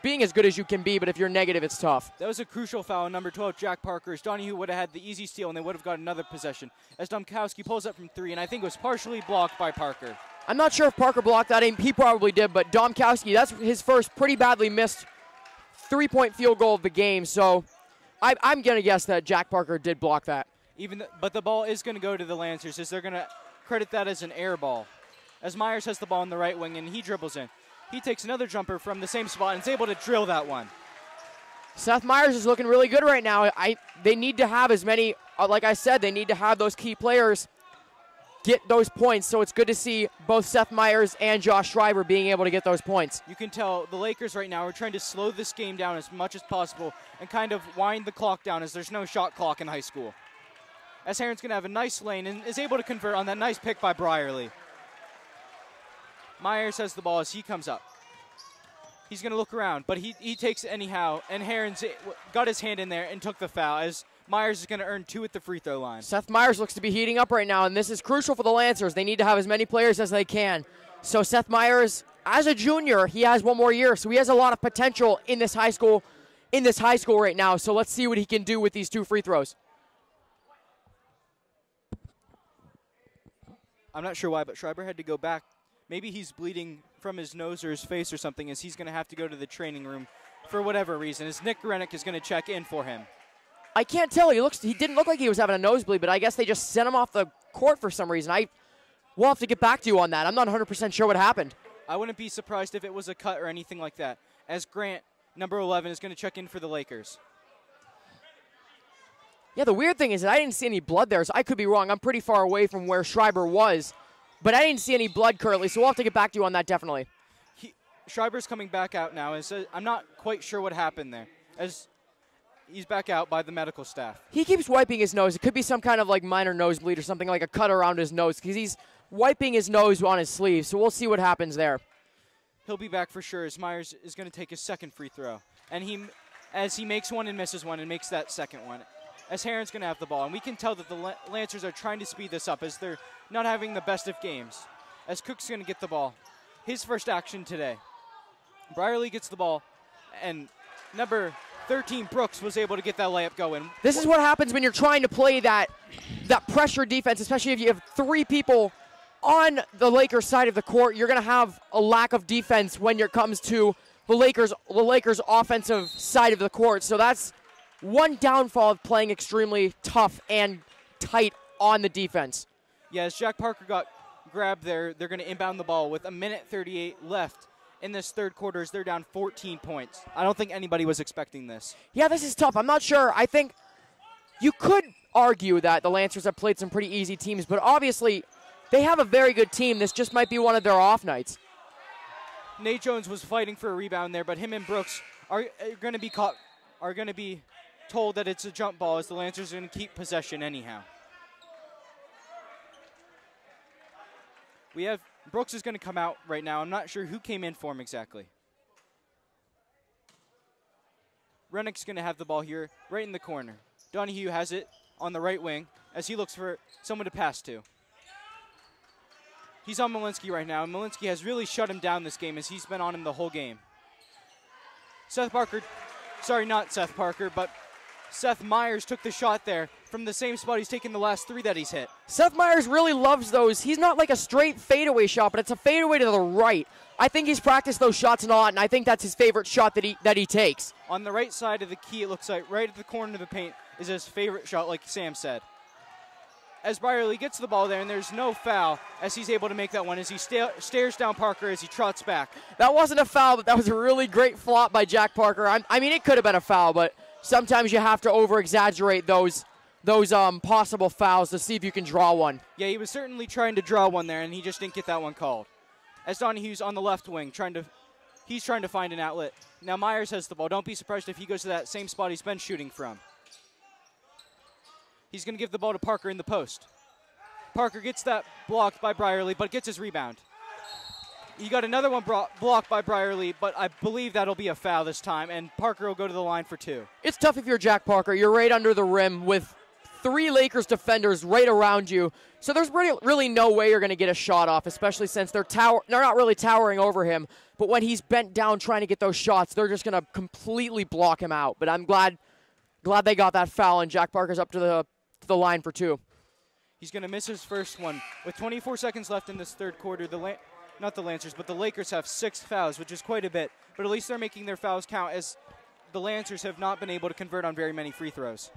being as good as you can be, but if you're negative, it's tough. That was a crucial foul on number 12, Jack Parker, as Donahue would have had the easy steal, and they would have got another possession, as Domkowski pulls up from three, and I think it was partially blocked by Parker. I'm not sure if Parker blocked that. He probably did, but Domkowski, that's his first pretty badly missed three-point field goal of the game, so I'm going to guess that Jack Parker did block that. But the ball is going to go to the Lancers, as they're going to credit that as an air ball, as Myers has the ball in the right wing, and he dribbles in. He takes another jumper from the same spot and is able to drill that one. Seth Myers is looking really good right now. They need to have as many, like I said, they need to have those key players get those points. So it's good to see both Seth Myers and Josh Schreiber being able to get those points. You can tell the Lakers right now are trying to slow this game down as much as possible and kind of wind the clock down, as there's no shot clock in high school. As Heron's going to have a nice lane and is able to convert on that nice pick by Brierly. Myers has the ball as he comes up. He's going to look around, but he takes it anyhow, and Heron's got his hand in there and took the foul, as Myers is going to earn 2 at the free throw line. Seth Myers looks to be heating up right now, and this is crucial for the Lancers. They need to have as many players as they can. So Seth Myers, as a junior, he has one more year, so he has a lot of potential in this high school right now. So let's see what he can do with these 2 free throws. I'm not sure why, but Schreiber had to go back. Maybe he's bleeding from his nose or his face or something, as he's going to have to go to the training room for whatever reason, as Nick Grenick is going to check in for him. I can't tell. He didn't look like he was having a nosebleed, but I guess they just sent him off the court for some reason. We'll have to get back to you on that. I'm not 100% sure what happened. I wouldn't be surprised if it was a cut or anything like that, as Grant, number 11, is going to check in for the Lakers. Yeah, the weird thing is that I didn't see any blood there, so I could be wrong. I'm pretty far away from where Schreiber was. But I didn't see any blood currently, so we'll have to get back to you on that definitely. Schreiber's coming back out now. I'm not quite sure what happened there, as he's back out by the medical staff. He keeps wiping his nose. It could be some kind of like minor nosebleed or something, like a cut around his nose, because he's wiping his nose on his sleeve, so we'll see what happens there. He'll be back for sure, as Myers is going to take his second free throw. And as he makes one and misses one and makes that second one, as Heron's going to have the ball. And we can tell that the Lancers are trying to speed this up, as they're not having the best of games. As Cook's going to get the ball. His first action today. Brierly gets the ball, and number 13 Brooks was able to get that layup going. This is what happens when you're trying to play that pressure defense, especially if you have 3 people on the Lakers side of the court. You're going to have a lack of defense when it comes to the Lakers offensive side of the court. So that's one downfall of playing extremely tough and tight on the defense. Yeah, as Jack Parker got grabbed there, they're going to inbound the ball with 1:38 left in this third quarter as they're down 14 points. I don't think anybody was expecting this. Yeah, this is tough. I'm not sure. I think you could argue that the Lancers have played some pretty easy teams, but obviously they have a very good team. This just might be one of their off nights. Nate Jones was fighting for a rebound there, but him and Brooks are going to be told that it's a jump ball as the Lancers are going to keep possession anyhow. Brooks is going to come out right now. I'm not sure who came in for him exactly. Rennick's going to have the ball here right in the corner. Donahue has it on the right wing as he looks for someone to pass to. He's on Malinsky right now, and Malinsky has really shut him down this game as he's been on him the whole game. Seth Myers took the shot there from the same spot he's taken the last 3 that he's hit. Seth Myers really loves those. He's not like a straight fadeaway shot, but it's a fadeaway to the right. I think he's practiced those shots a lot, and I think that's his favorite shot that he takes. On the right side of the key, it looks like right at the corner of the paint is his favorite shot, like Sam said. As Brierly gets the ball there, and there's no foul as he's able to make that one as he stares down Parker as he trots back. That wasn't a foul, but that was a really great flop by Jack Parker. I mean, it could have been a foul, but sometimes you have to over-exaggerate those possible fouls to see if you can draw one. Yeah, he was certainly trying to draw one there, and he just didn't get that one called. As Donahue's on the left wing, he's trying to find an outlet. Now Myers has the ball. Don't be surprised if he goes to that same spot he's been shooting from. He's going to give the ball to Parker in the post. Parker gets that blocked by Brierly, but gets his rebound. He got another one blocked by Brierly, but I believe that'll be a foul this time, and Parker will go to the line for 2. It's tough if you're Jack Parker. You're right under the rim with 3 Lakers defenders right around you. So there's really no way you're going to get a shot off, especially since they're not really towering over him. But when he's bent down trying to get those shots, they're just going to completely block him out. But I'm glad they got that foul, and Jack Parker's up to the line for 2. He's going to miss his first one. With 24 seconds left in this third quarter, not the Lancers, but the Lakers have 6 fouls, which is quite a bit. But at least they're making their fouls count as the Lancers have not been able to convert on very many free throws.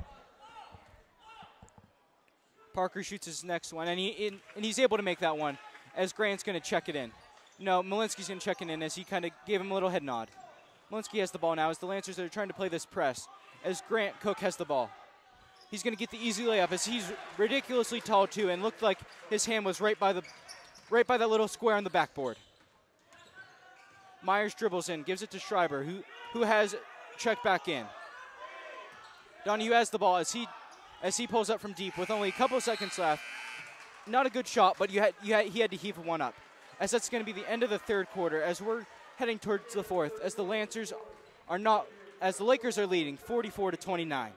Parker shoots his next one, and he's able to make that one as Grant's going to check it in. No, Malinsky's going to check it in as he kind of gave him a little head nod. Malinsky has the ball now as the Lancers are trying to play this press as Grant Cook has the ball. He's going to get the easy layup as he's ridiculously tall too and looked like his hand was right by that little square on the backboard. Myers dribbles in, gives it to Schreiber, who has checked back in. Donahue has the ball as he pulls up from deep with only a couple of seconds left. Not a good shot, but he had to heave one up. As that's going to be the end of the third quarter as we're heading towards the fourth, as the Lakers are leading 44-29.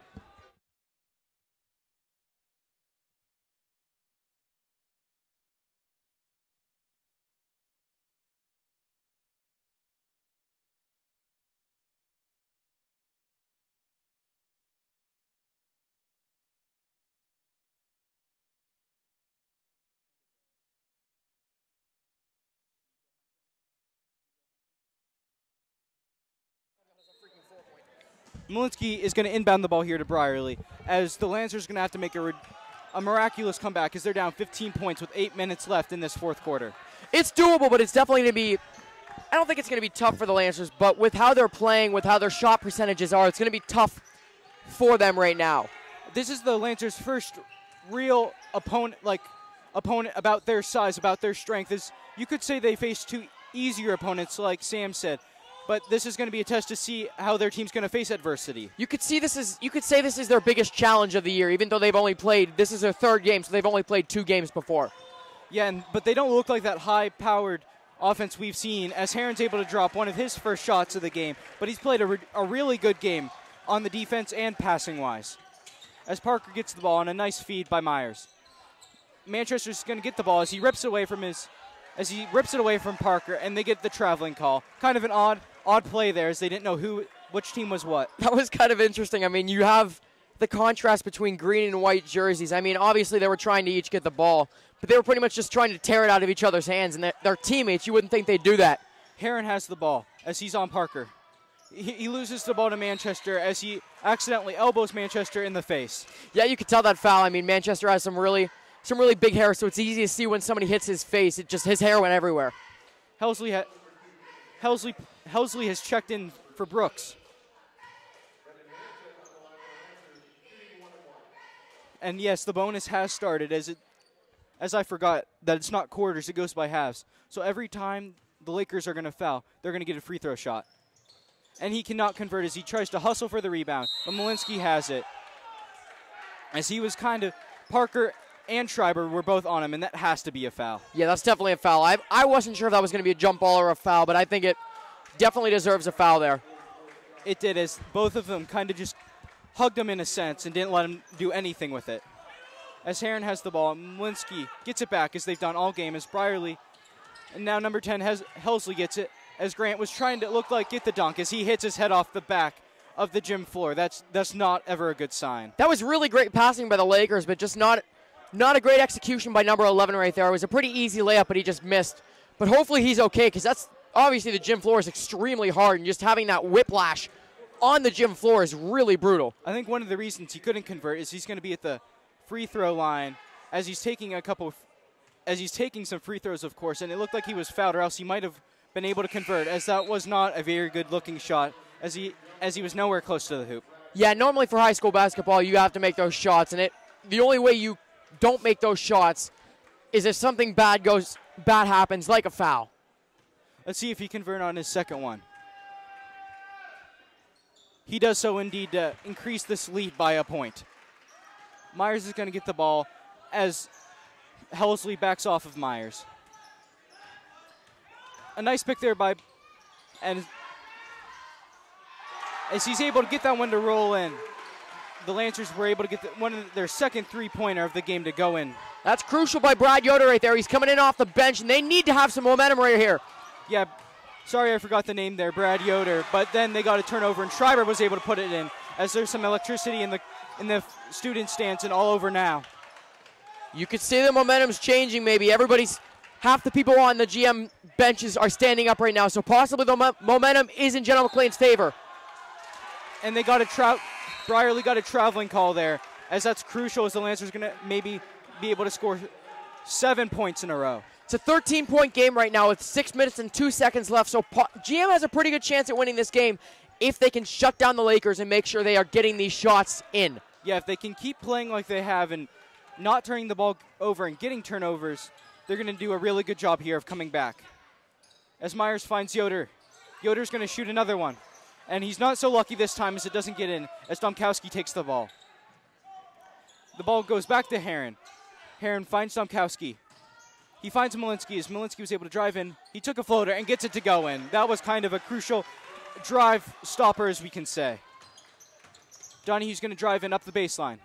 Malinsky is going to inbound the ball here to Brierly as the Lancers are going to have to make a miraculous comeback as they're down 15 points with 8 minutes left in this fourth quarter. It's doable, but it's definitely going to be – I don't think it's going to be tough for the Lancers, but with how they're playing, with how their shot percentages are, it's going to be tough for them right now. This is the Lancers' first real opponent about their size, about their strength. You could say they faced 2 easier opponents, like Sam said. But this is going to be a test to see how their team's going to face adversity. You could say this is their biggest challenge of the year, even though they've only played. This is their 3rd game, so they've only played 2 games before. Yeah, but they don't look like that high-powered offense we've seen. As Heron's able to drop one of his first shots of the game, but he's played a really good game on the defense and passing-wise. As Parker gets the ball on a nice feed by Myers, Manchester's going to get the ball as he rips it away from Parker, and they get the traveling call. Kind of an odd play there as they didn't know who which team was what. That was kind of interesting. I mean, you have the contrast between green and white jerseys. I mean, obviously they were trying to each get the ball, but they were pretty much just trying to tear it out of each other's hands, and their teammates, you wouldn't think they'd do that. Heron has the ball as he's on Parker. He loses the ball to Manchester as he accidentally elbows Manchester in the face. Yeah, you could tell that foul. I mean, Manchester has some really big hair, so it's easy to see when somebody hits his face. His hair went everywhere. Helsley has checked in for Brooks. And yes, the bonus has started as I forgot that it's not quarters, it goes by halves. So every time the Lakers are going to foul, they're going to get a free throw shot. And he cannot convert as he tries to hustle for the rebound, but Malinsky has it. As he was Parker and Schreiber were both on him, and that has to be a foul. Yeah, that's definitely a foul. I wasn't sure if that was going to be a jump ball or a foul, but I think it definitely deserves a foul there. It did, as both of them kind of just hugged him in a sense and didn't let him do anything with it. As Heron has the ball, Malinsky gets it back as they've done all game, as Brierly, and now number 10, Helsley gets it, as Grant was trying to get the dunk as he hits his head off the back of the gym floor. That's not ever a good sign. That was really great passing by the Lakers, but just not a great execution by number 11 right there. It was a pretty easy layup, but he just missed. But hopefully he's okay, because that's obviously the gym floor is extremely hard, and just having that whiplash on the gym floor is really brutal. I think one of the reasons he couldn't convert is he's going to be at the free throw line as he's taking some free throws, of course, and it looked like he was fouled, or else he might have been able to convert, as that was not a very good-looking shot, as he was nowhere close to the hoop. Yeah, normally for high school basketball, you have to make those shots, and the only way you don't make those shots is if something bad happens, like a foul. Let's see if he can convert on his second one. He does so indeed to increase this lead by a point. Myers is going to get the ball as Helsley backs off of Myers. A nice pick there and as he's able to get that one to roll in, the Lancers were able to get one of their second three-pointer of the game to go in. That's crucial by Brad Yoder right there. He's coming in off the bench, and they need to have some momentum right here. Yeah, sorry I forgot the name there, Brad Yoder, but then they got a turnover, and Schreiber was able to put it in, as there's some electricity in the student stands and all over now. You could see the momentum's changing maybe. Half the people on the GM benches are standing up right now, so possibly the momentum is in General McLean's favor. And they Brierly got a traveling call there, as that's crucial, as the Lancers going to maybe be able to score 7 points in a row. It's a 13-point game right now with 6 minutes and 2 seconds left, so GM has a pretty good chance at winning this game if they can shut down the Lakers and make sure they are getting these shots in. Yeah, if they can keep playing like they have and not turning the ball over and getting turnovers, they're going to do a really good job here of coming back. As Myers finds Yoder. Yoder's going to shoot another one. And he's not so lucky this time as it doesn't get in, as Domkowski takes the ball. The ball goes back to Heron. Heron finds Domkowski. He finds Malinsky, as Malinsky was able to drive in. He took a floater and gets it to go in. That was kind of a crucial drive stopper, as we can say. Donahue's going to drive in up the baseline.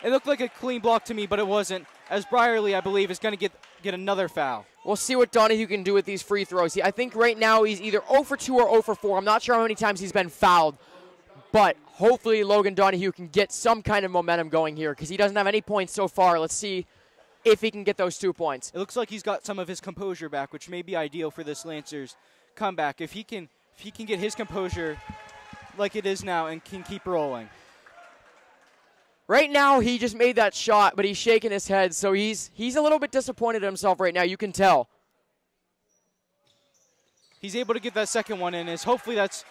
It looked like a clean block to me, but it wasn't, as Brierly, I believe, is going to get another foul. We'll see what Donahue can do with these free throws. I think right now he's either 0 for 2 or 0 for 4. I'm not sure how many times he's been fouled, but hopefully Logan Donahue can get some kind of momentum going here, because he doesn't have any points so far. Let's see if he can get those 2 points. It looks like he's got some of his composure back, which may be ideal for this Lancers comeback. If he can get his composure like it is now and can keep rolling. Right now, he just made that shot, but he's shaking his head, so he's a little bit disappointed in himself right now. You can tell. He's able to get that second one in, as hopefully that's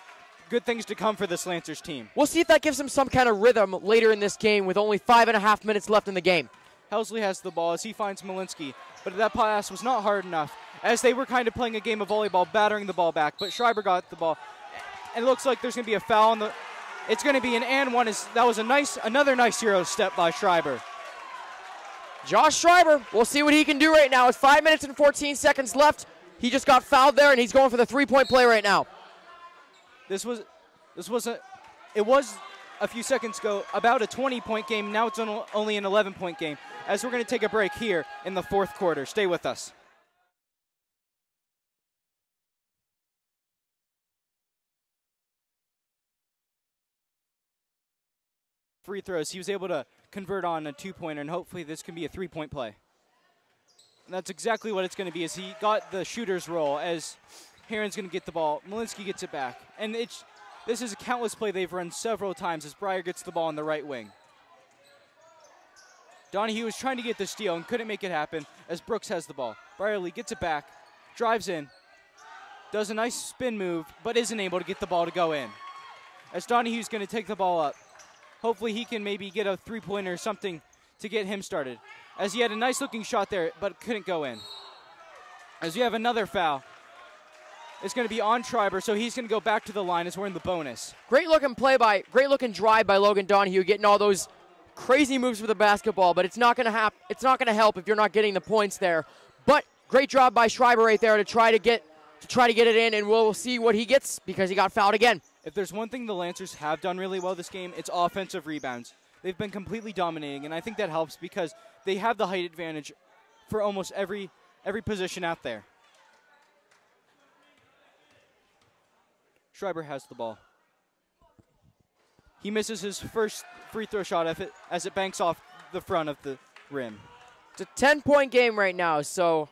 good things to come for this Lancers team. We'll see if that gives him some kind of rhythm later in this game with only 5.5 minutes left in the game. Helsley has the ball as he finds Malinsky, but that pass was not hard enough, as they were kind of playing a game of volleyball, battering the ball back, but Schreiber got the ball. And it looks like there's going to be a foul on the... It's going to be an and one. That was another nice Euro step by Schreiber. Josh Schreiber, we'll see what he can do right now. It's 5 minutes and 14 seconds left. He just got fouled there, and he's going for the three-point play right now. It was a few seconds ago about a 20-point game. Now it's only an 11-point game, as we're going to take a break here in the fourth quarter. Stay with us. free throws, he was able to convert on a 2-pointer, and hopefully this can be a 3-point play. And that's exactly what it's going to be, as he got the shooter's role, as Heron's going to get the ball. Malinsky gets it back. And this is a countless play they've run several times as Breyer gets the ball on the right wing. Donahue was trying to get the steal and couldn't make it happen as Brooks has the ball. Brierly gets it back, drives in, does a nice spin move, but isn't able to get the ball to go in. As Donahue's going to take the ball up. Hopefully he can maybe get a 3-pointer or something to get him started. As he had a nice looking shot there, but couldn't go in. As you have another foul. It's going to be on Schreiber, so he's going to go back to the line as we're in the bonus. Great looking drive by Logan Donahue, getting all those crazy moves with the basketball, but it's not going to help if you're not getting the points there. But great job by Schreiber right there to try to get it in, and we'll see what he gets because he got fouled again. If there's one thing the Lancers have done really well this game, it's offensive rebounds. They've been completely dominating, and I think that helps because they have the height advantage for almost every position out there. Schreiber has the ball. He misses his first free throw shot as it banks off the front of the rim. It's a 10-point game right now, so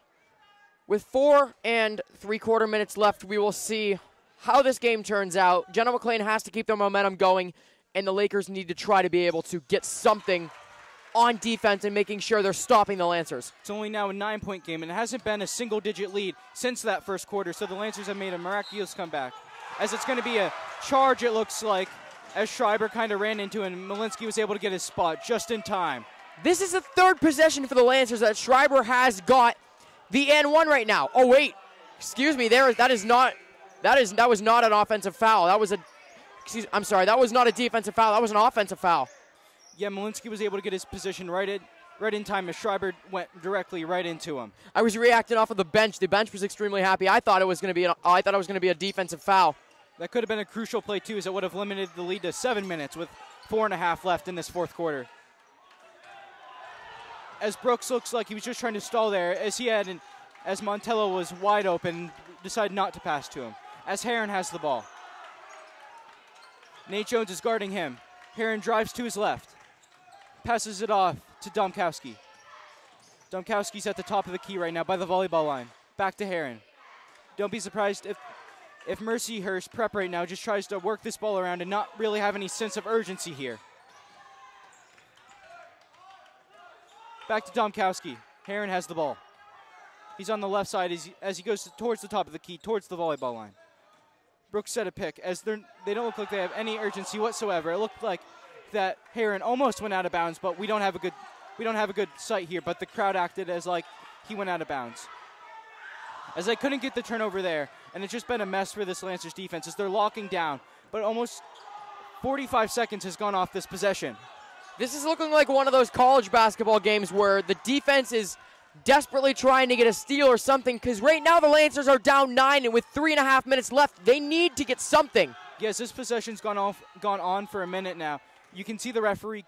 with 4 3/4 minutes left, we will see how this game turns out. General McLean has to keep their momentum going, and the Lakers need to try to be able to get something on defense and making sure they're stopping the Lancers. It's only now a 9-point game, and it hasn't been a single-digit lead since that first quarter, so the Lancers have made a miraculous comeback. As it's going to be a charge, it looks like, as Schreiber kind of ran into him, and Malinsky was able to get his spot just in time. This is the third possession for the Lancers that Schreiber has got the and one right now. Oh, wait. Excuse me. That was not an offensive foul. That was not a defensive foul. That was an offensive foul. Yeah, Malinsky was able to get his position right in time as Schreiber went directly right into him. I was reacting off of the bench. The bench was extremely happy. I thought it was going to be a defensive foul. That could have been a crucial play, too, as it would have limited the lead to 7 minutes with 4.5 left in this fourth quarter. As Brooks looks like he was just trying to stall there, as Montello was wide open, decided not to pass to him. As Heron has the ball. Nate Jones is guarding him. Heron drives to his left. Passes it off to Domkowski. Domkowski's at the top of the key right now by the volleyball line. Back to Heron. Don't be surprised if Mercyhurst Prep right now just tries to work this ball around and not really have any sense of urgency here. Back to Domkowski. Heron has the ball. He's on the left side as he goes towards the top of the key, towards the volleyball line. Brooks set a pick as they don't look like they have any urgency whatsoever. It looked like that Heron almost went out of bounds, but we don't have a good sight here, but the crowd acted as like he went out of bounds. As they couldn't get the turnover there, and it's just been a mess for this Lancers defense as they're locking down, but almost 45 seconds has gone off this possession. This is looking like one of those college basketball games where the defense is desperately trying to get a steal or something, because right now the Lancers are down 9, and with 3.5 minutes left, they need to get something. Yes, this possession's gone on for a minute now. You can see the referee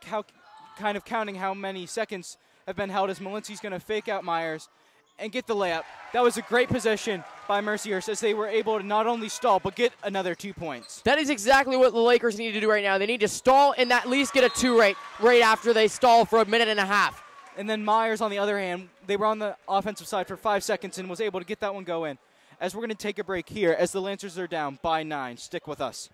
kind of counting how many seconds have been held as Malinsky's going to fake out Myers and get the layup. That was a great possession by Mercyhurst as they were able to not only stall but get another 2 points. That is exactly what the Lakers need to do right now. They need to stall and at least get a 2 right after they stall for a minute and a half. And then Myers, on the other hand, they were on the offensive side for 5 seconds and was able to get that one go in. As we're going to take a break here as the Lancers are down by 9. Stick with us.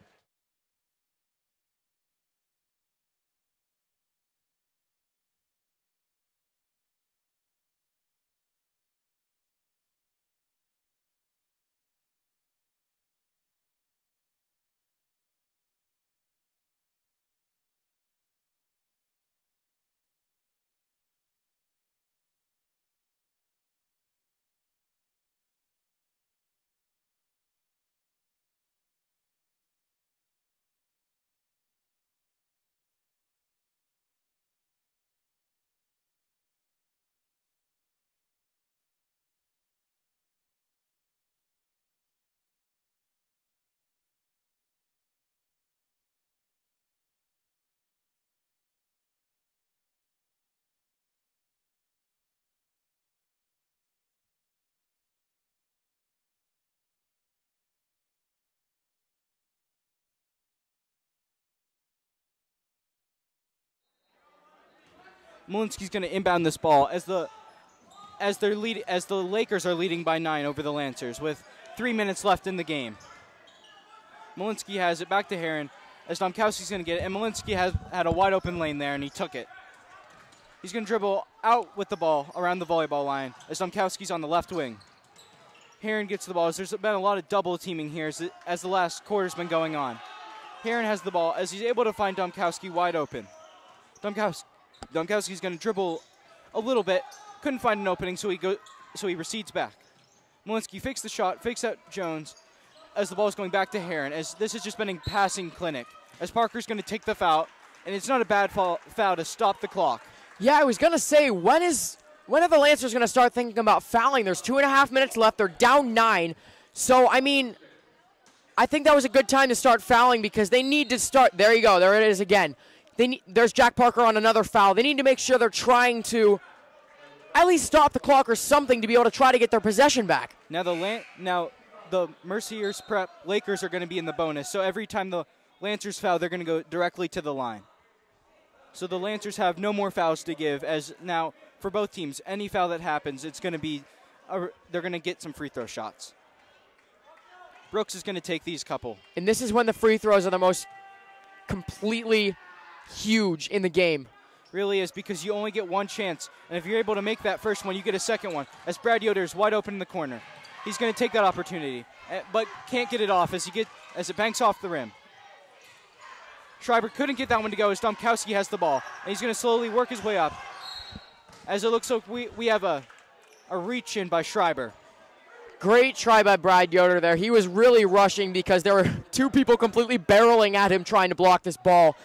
Malinsky's going to inbound this ball as the Lakers are leading by 9 over the Lancers with 3 minutes left in the game. Malinsky has it back to Heron as Domkowski's going to get it, and Malinsky had a wide open lane there, and he took it. He's going to dribble out with the ball around the volleyball line as Domkowski's on the left wing. Heron gets the ball as there's been a lot of double teaming here as the last quarter's been going on. Heron has the ball as he's able to find Domkowski wide open. Domkowski's going to dribble a little bit, couldn't find an opening, so he recedes back. Malinsky fakes the shot, fakes out Jones as the ball is going back to Heron, as this has just been a passing clinic. As Parker's going to take the foul, and it's not a bad foul to stop the clock. Yeah, I was going to say, when are the Lancers going to start thinking about fouling? There's 2.5 minutes left. They're down 9. So, I mean, I think that was a good time to start fouling because they need to start. There you go. There it is again. There's Jack Parker on another foul. They need to make sure they're trying to at least stop the clock or something to be able to try to get their possession back. Now the Mercyhurst Prep Lakers are going to be in the bonus. So every time the Lancers foul, they're going to go directly to the line. So the Lancers have no more fouls to give, as now for both teams, any foul that happens, it's going to be they're going to get some free throw shots. Brooks is going to take these couple. And this is when the free throws are the most completely huge in the game. Really is, because you only get one chance, and if you're able to make that first one, you get a second one. As Brad Yoder is wide open in the corner, he's going to take that opportunity, but can't get it off as it banks off the rim. Schreiber couldn't get that one to go as Domkowski has the ball, and he's going to slowly work his way up. As it looks like we have a reach in by Schreiber. Great try by Brad Yoder there. He was really rushing because there were two people completely barreling at him trying to block this ball.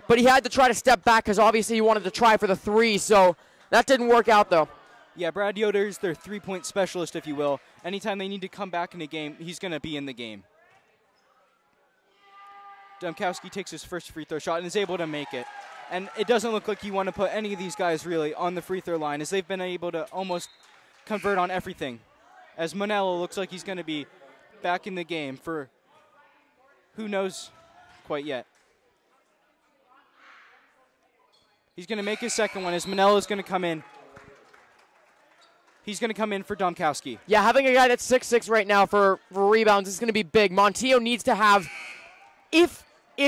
But he had to try to step back because obviously he wanted to try for the 3, so that didn't work out though. Yeah, Brad Yoder's their three-point specialist, if you will. Anytime they need to come back in a game, he's going to be in the game. Domkowski takes his first free throw shot and is able to make it. And it doesn't look like you want to put any of these guys really on the free throw line, as they've been able to almost convert on everything. As Manello looks like he's going to be back in the game for who knows quite yet. He's going to make his second one as Manello is going to come in. He's going to come in for Domkowski. Yeah, having a guy that's 6'6" right now for rebounds is going to be big. Montillo needs to have, if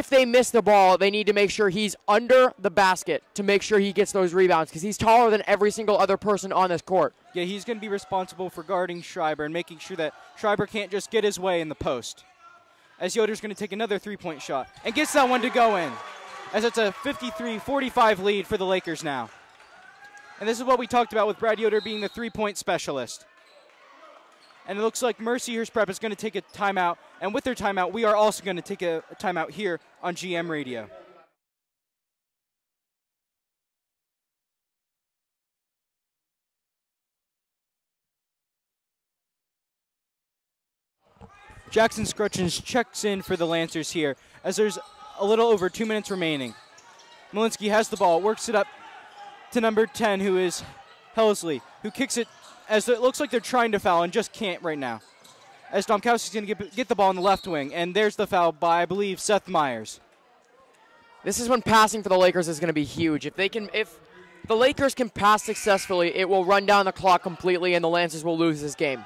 they miss the ball, they need to make sure he's under the basket to make sure he gets those rebounds because he's taller than every single other person on this court. Yeah, he's going to be responsible for guarding Schreiber and making sure that Schreiber can't just get his way in the post. As Yoder's going to take another three-point shot and gets that one to go in, as it's a 53-45 lead for the Lakers now. And this is what we talked about with Brad Yoder being the three-point specialist. And it looks like Mercyhurst Prep is going to take a timeout. And with their timeout, we are also going to take a timeout here on GM Radio. Jackson Scrutchins checks in for the Lancers here, as there's a little over 2 minutes remaining. Malinsky has the ball, works it up to number 10, who is Helsley, who kicks it as it looks like they're trying to foul and just can't right now. As Domkowski's going to get the ball in the left wing, and there's the foul by, I believe, Seth Myers. This is when passing for the Lakers is going to be huge. If the Lakers can pass successfully, it will run down the clock completely, and the Lancers will lose this game.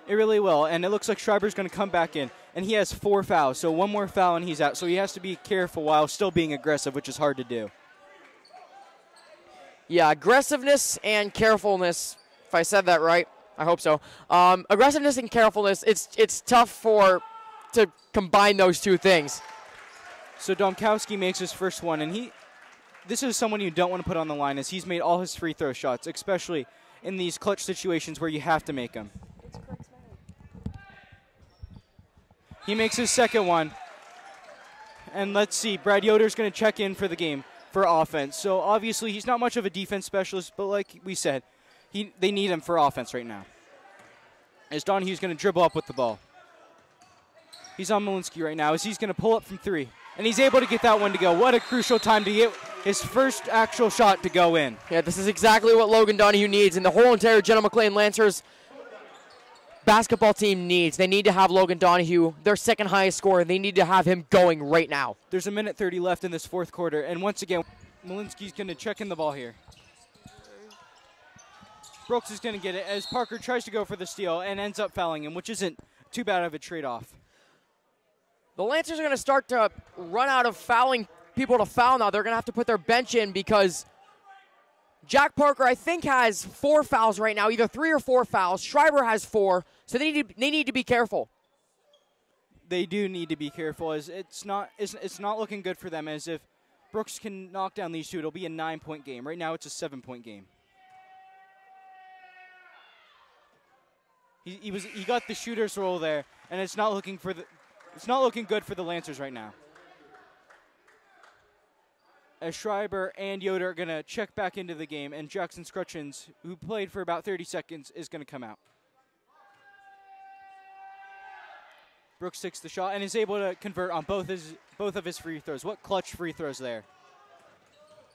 It really will, and it looks like Schreiber's going to come back in, and he has 4 fouls, so one more foul and he's out. So he has to be careful while still being aggressive, which is hard to do. Yeah, aggressiveness and carefulness, if I said that right, I hope so. Aggressiveness and carefulness, it's tough to combine those two things. So Domkowski makes his first one, and this is someone you don't want to put on the line, as he's made all his free throw shots, especially in these clutch situations where you have to make them. He makes his second one. And let's see, Brad Yoder's going to check in for the game for offense. So obviously he's not much of a defense specialist, but like we said, they need him for offense right now. As Donahue's going to dribble up with the ball. He's on Malinsky right now as he's going to pull up from 3. And he's able to get that one to go. What a crucial time to get his first actual shot to go in. Yeah, this is exactly what Logan Donahue needs, and the whole entire General McLean Lancers basketball team needs. They need to have Logan Donahue, their second highest scorer. They need to have him going right now. There's a minute 30 left in this fourth quarter, and once again, Malinsky's going to check in the ball here. Brooks is going to get it as Parker tries to go for the steal and ends up fouling him, which isn't too bad of a trade-off. The Lancers are going to start to run out of fouling people to foul now. They're going to have to put their bench in because Jack Parker, I think, has 4 fouls right now, either 3 or 4 fouls. Schreiber has 4, so they need to be careful. They do need to be careful, as it's not looking good for them. As if Brooks can knock down these two, it'll be a 9-point game. Right now, it's a 7-point game. He got the shooter's role there, and it's not looking good for the Lancers right now. As Schreiber and Yoder are going to check back into the game, and Jackson Scrutchins, who played for about 30 seconds, is going to come out. Brooks takes the shot and is able to convert on both of his free throws. What clutch free throws there.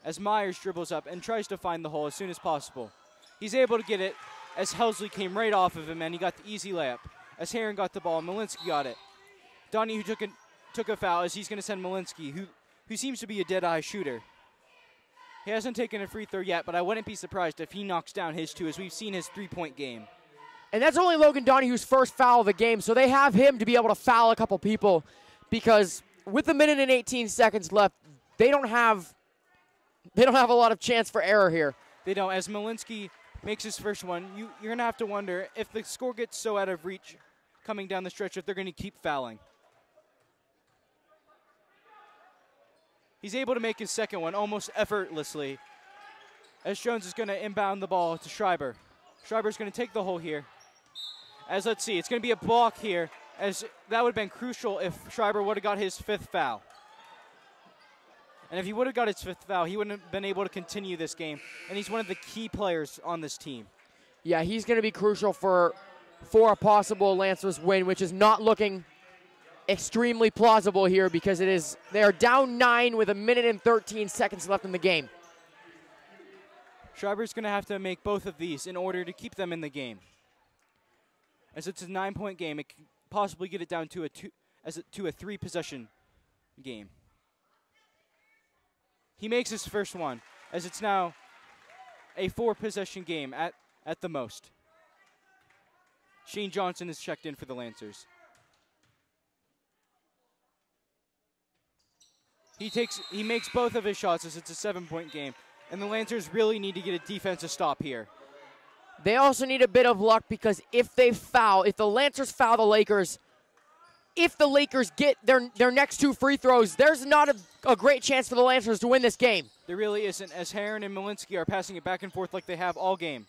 As Myers dribbles up and tries to find the hole as soon as possible. He's able to get it as Helsley came right off of him, and he got the easy layup. As Heron got the ball, Malinsky got it. Donnie, who took a foul, as he's going to send Malinsky, who seems to be a dead-eye shooter. He hasn't taken a free throw yet, but I wouldn't be surprised if he knocks down his 2, as we've seen his 3-point game. And that's only Logan Donahue's first foul of the game, so they have him to be able to foul a couple people because with 1 minute and 18 seconds left, they don't have a lot of chance for error here. They don't. As Malinsky makes his first one, you're going to have to wonder if the score gets so out of reach coming down the stretch if they're going to keep fouling. He's able to make his second one almost effortlessly as Jones is going to inbound the ball to Schreiber. Schreiber's going to take the hole here. As let's see, it's going to be a block here, as that would have been crucial if Schreiber would have got his 5th foul. And if he would have got his 5th foul, he wouldn't have been able to continue this game. And he's one of the key players on this team. Yeah, he's going to be crucial for a possible Lancers win, which is not looking extremely plausible here because they are down 9 with 1 minute and 13 seconds left in the game. Schreiber's going to have to make both of these in order to keep them in the game. As it's a 9-point game, it can possibly get it down to a 3-possession game. He makes his first one, as it's now a 4-possession game at the most. Shane Johnson is checked in for the Lancers. He makes both of his shots as it's a 7-point game, and the Lancers really need to get a defensive stop here. They also need a bit of luck because if the Lancers foul the Lakers, if the Lakers get their next 2 free throws, there's not a great chance for the Lancers to win this game. There really isn't, as Heron and Malinsky are passing it back and forth like they have all game.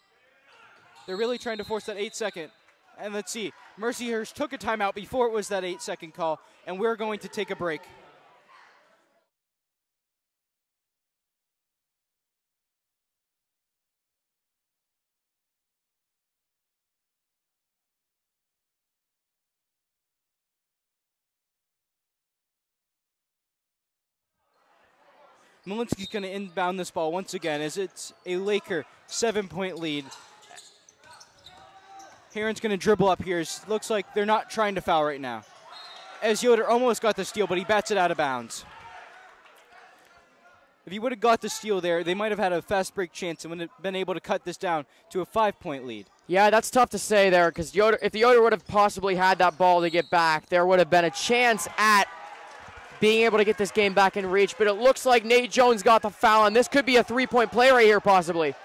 They're really trying to force that 8-second. And let's see, Mercyhurst took a timeout before it was that 8-second call, and we're going to take a break. Malinsky's going to inbound this ball once again as it's a Laker 7-point lead. Heron's going to dribble up here. It looks like they're not trying to foul right now. As Yoder almost got the steal, but he bats it out of bounds. If he would have got the steal there, they might have had a fast break chance and would have been able to cut this down to a 5-point lead. Yeah, that's tough to say there because if Yoder would have possibly had that ball to get back, there would have been a chance at being able to get this game back in reach, but it looks like Nate Jones got the foul, and this could be a 3-point play right here possibly.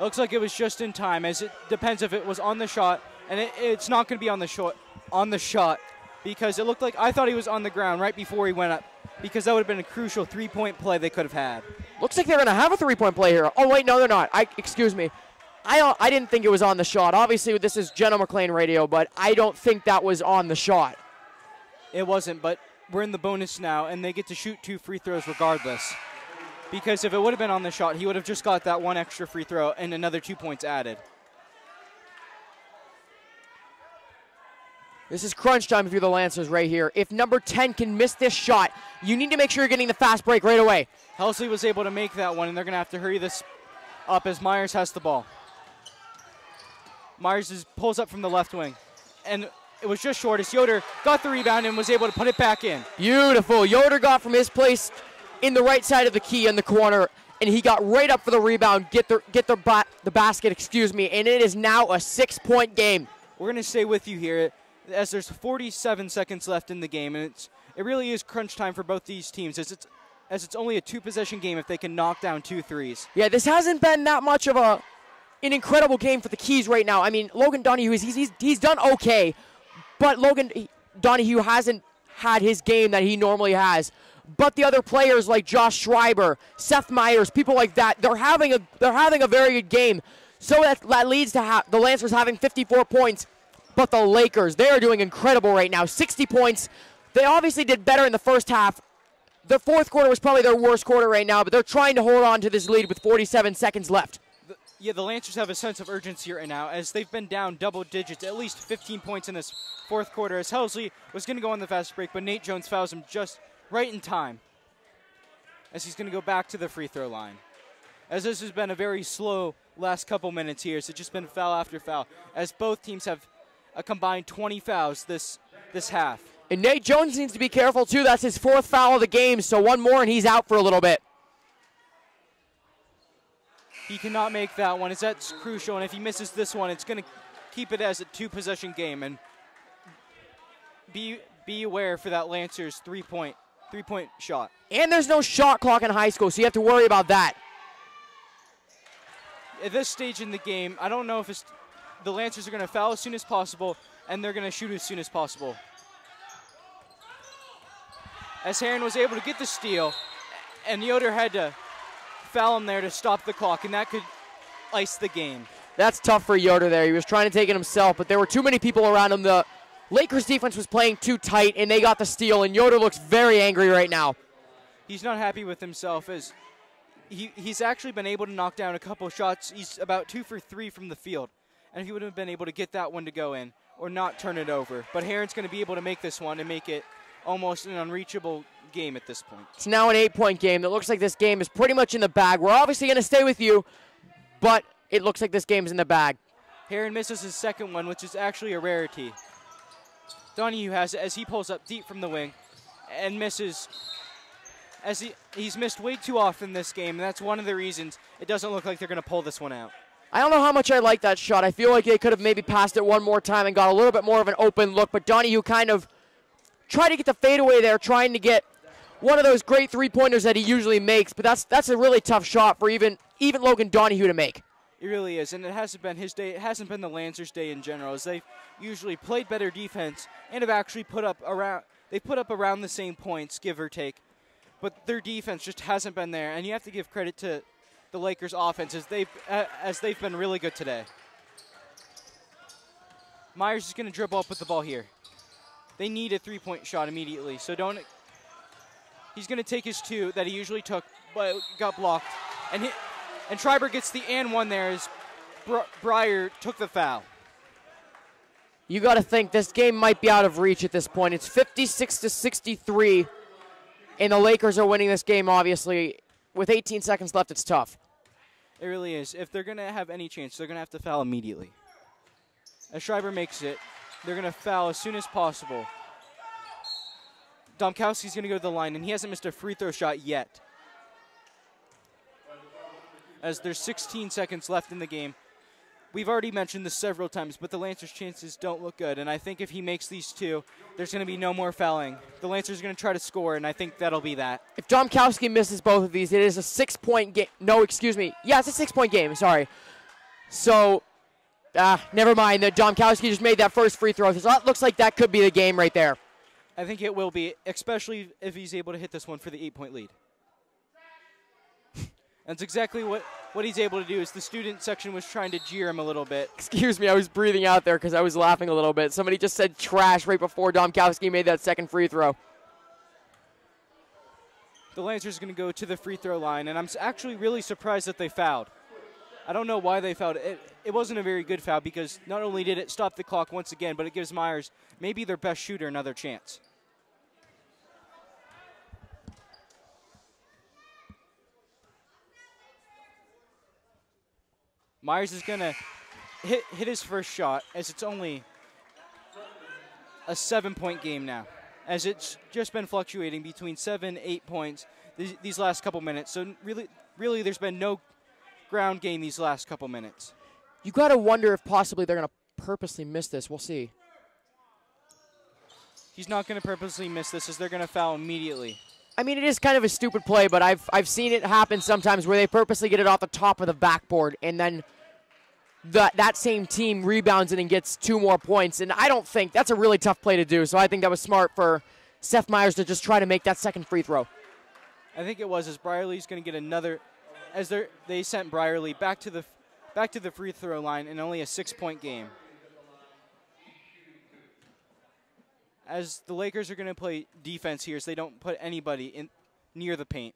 Looks like it was just in time, as it depends if it was on the shot, and it's not going to be on the shot because it looked like I thought he was on the ground right before he went up because that would have been a crucial 3-point play they could have had. Looks like they're going to have a 3-point play here. Oh, wait, no, they're not. Excuse me. I didn't think it was on the shot. Obviously, this is Jenna McLean radio, but I don't think that was on the shot. It wasn't, but we're in the bonus now, and they get to shoot 2 free throws regardless. Because if it would have been on the shot, he would have just got that 1 extra free throw and another 2 points added. This is crunch time if you're the Lancers right here. If number 10 can miss this shot, you need to make sure you're getting the fast break right away. Helsley was able to make that one, and they're going to have to hurry this up as Myers has the ball. Myers pulls up from the left wing, and it was just short as Yoder got the rebound and was able to put it back in. Beautiful. Yoder got from his place in the right side of the key in the corner and he got right up for the rebound, get the basket, and it is now a 6-point game. We're going to stay with you here as there's 47 seconds left in the game, and it really is crunch time for both these teams as it's only a 2-possession game if they can knock down 2 threes. Yeah, this hasn't been that much of an incredible game for the Keys right now. I mean, Logan Donahue, he's done okay, but Logan Donahue hasn't had his game that he normally has. But the other players like Josh Schreiber, Seth Myers, people like that, they're having a very good game. So that leads to the Lancers having 54 points. But the Lakers, they are doing incredible right now. 60 points. They obviously did better in the first half. The fourth quarter was probably their worst quarter right now, but they're trying to hold on to this lead with 47 seconds left. The Lancers have a sense of urgency right now as they've been down double digits, at least 15 points in this fourth quarter, as Helsley was going to go on the fast break, but Nate Jones fouls him just right in time as he's going to go back to the free throw line. As this has been a very slow last couple minutes here, so it's just been foul after foul, as both teams have a combined 20 fouls this half. And Nate Jones needs to be careful, too. That's his 4th foul of the game, so one more and he's out for a little bit. He cannot make that one, as that's crucial, and if he misses this one, it's going to keep it as a 2-possession game. And be aware for that Lancers three-point shot. And there's no shot clock in high school, so you have to worry about that. At this stage in the game, I don't know if the Lancers are going to foul as soon as possible, and they're going to shoot as soon as possible. As Heron was able to get the steal, and Yoder had to foul him there to stop the clock, and that could ice the game. That's tough for Yoder there. He was trying to take it himself, but there were too many people around him. The Lakers defense was playing too tight, and they got the steal, and Yoder looks very angry right now. He's not happy with himself as he's actually been able to knock down a couple shots. He's about 2 for 3 from the field, and he would have been able to get that one to go in or not turn it over. But Heron's going to be able to make this one and make it almost an unreachable game at this point. It's now an 8-point game. It looks like this game is pretty much in the bag. We're obviously going to stay with you, but it looks like this game's in the bag. Heron misses his second one, which is actually a rarity. Donahue has it as he pulls up deep from the wing and misses. As he's missed way too often this game, and that's one of the reasons it doesn't look like they're going to pull this one out. I don't know how much I like that shot. I feel like they could have maybe passed it one more time and got a little bit more of an open look, but Donahue kind of tried to get the fadeaway there, trying to get one of those great three-pointers that he usually makes, but that's a really tough shot for even Logan Donahue to make. It really is, and it hasn't been his day. It hasn't been the Lancers' day in general, as they've usually played better defense and have actually put up around the same points, give or take. But their defense just hasn't been there, and you have to give credit to the Lakers' offense as they've been really good today. Myers is going to dribble up with the ball here. They need a three-point shot immediately, so don't. He's going to take his 2 that he usually took, but got blocked, and Schreiber gets the and 1 there as Breyer took the foul. You got to think this game might be out of reach at this point. It's 56-63. And the Lakers are winning this game, obviously. With 18 seconds left, it's tough. It really is. If they're going to have any chance, they're going to have to foul immediately. As Schreiber makes it, they're going to foul as soon as possible. Domkowski's going to go to the line, and he hasn't missed a free throw shot yet. As there's 16 seconds left in the game. We've already mentioned this several times, but the Lancers' chances don't look good, and I think if he makes these 2, there's going to be no more fouling. The Lancers are going to try to score, and I think that'll be that. If Domkowski misses both of these, it is a 6-point game. No, excuse me. Yeah, it's a 6-point game. Sorry. So, never mind. Domkowski just made that first free throw. So that looks like that could be the game right there. I think it will be, especially if he's able to hit this one for the 8-point lead. That's exactly what he's able to do. Is the student section was trying to jeer him a little bit. Excuse me, I was breathing out there because I was laughing a little bit. Somebody just said trash right before Domkowski made that second free throw. The Lancers are going to go to the free throw line, and I'm actually really surprised that they fouled. I don't know why they fouled. It wasn't a very good foul because not only did it stop the clock once again, but it gives Myers, maybe their best shooter, another chance. Myers is going to hit his first shot as it's only a 7-point game now, as it's just been fluctuating between 7, 8 points these last couple minutes. So really really there's been no ground game these last couple minutes. You got to wonder if possibly they're going to purposely miss this. We'll see. He's not going to purposely miss this as they're going to foul immediately. I mean, it is kind of a stupid play, but I've seen it happen sometimes where they purposely get it off the top of the backboard, and then that same team rebounds it and gets 2 more points. And I don't think that's a really tough play to do, so I think that was smart for Seth Myers to just try to make that second free throw. I think it was, as Brierly's going to get another, as they sent Brierly back to the free throw line in only a 6-point game. As the Lakers are going to play defense here, so they don't put anybody in near the paint.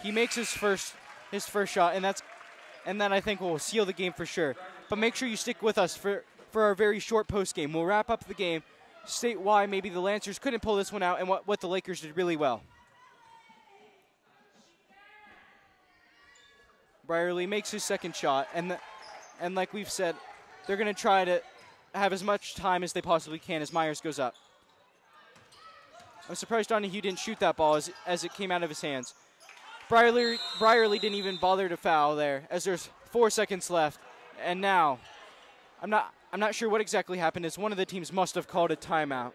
He makes his first shot, and that I think will seal the game for sure. But make sure you stick with us for our very short post game. We'll wrap up the game, state why maybe the Lancers couldn't pull this one out, and what the Lakers did really well. Brierly makes his second shot, and like we've said, they're going to try to have as much time as they possibly can as Myers goes up. I'm surprised Donahue didn't shoot that ball as it came out of his hands. Brierly didn't even bother to foul there as there's 4 seconds left. And now, I'm not sure what exactly happened, as one of the teams must have called a timeout.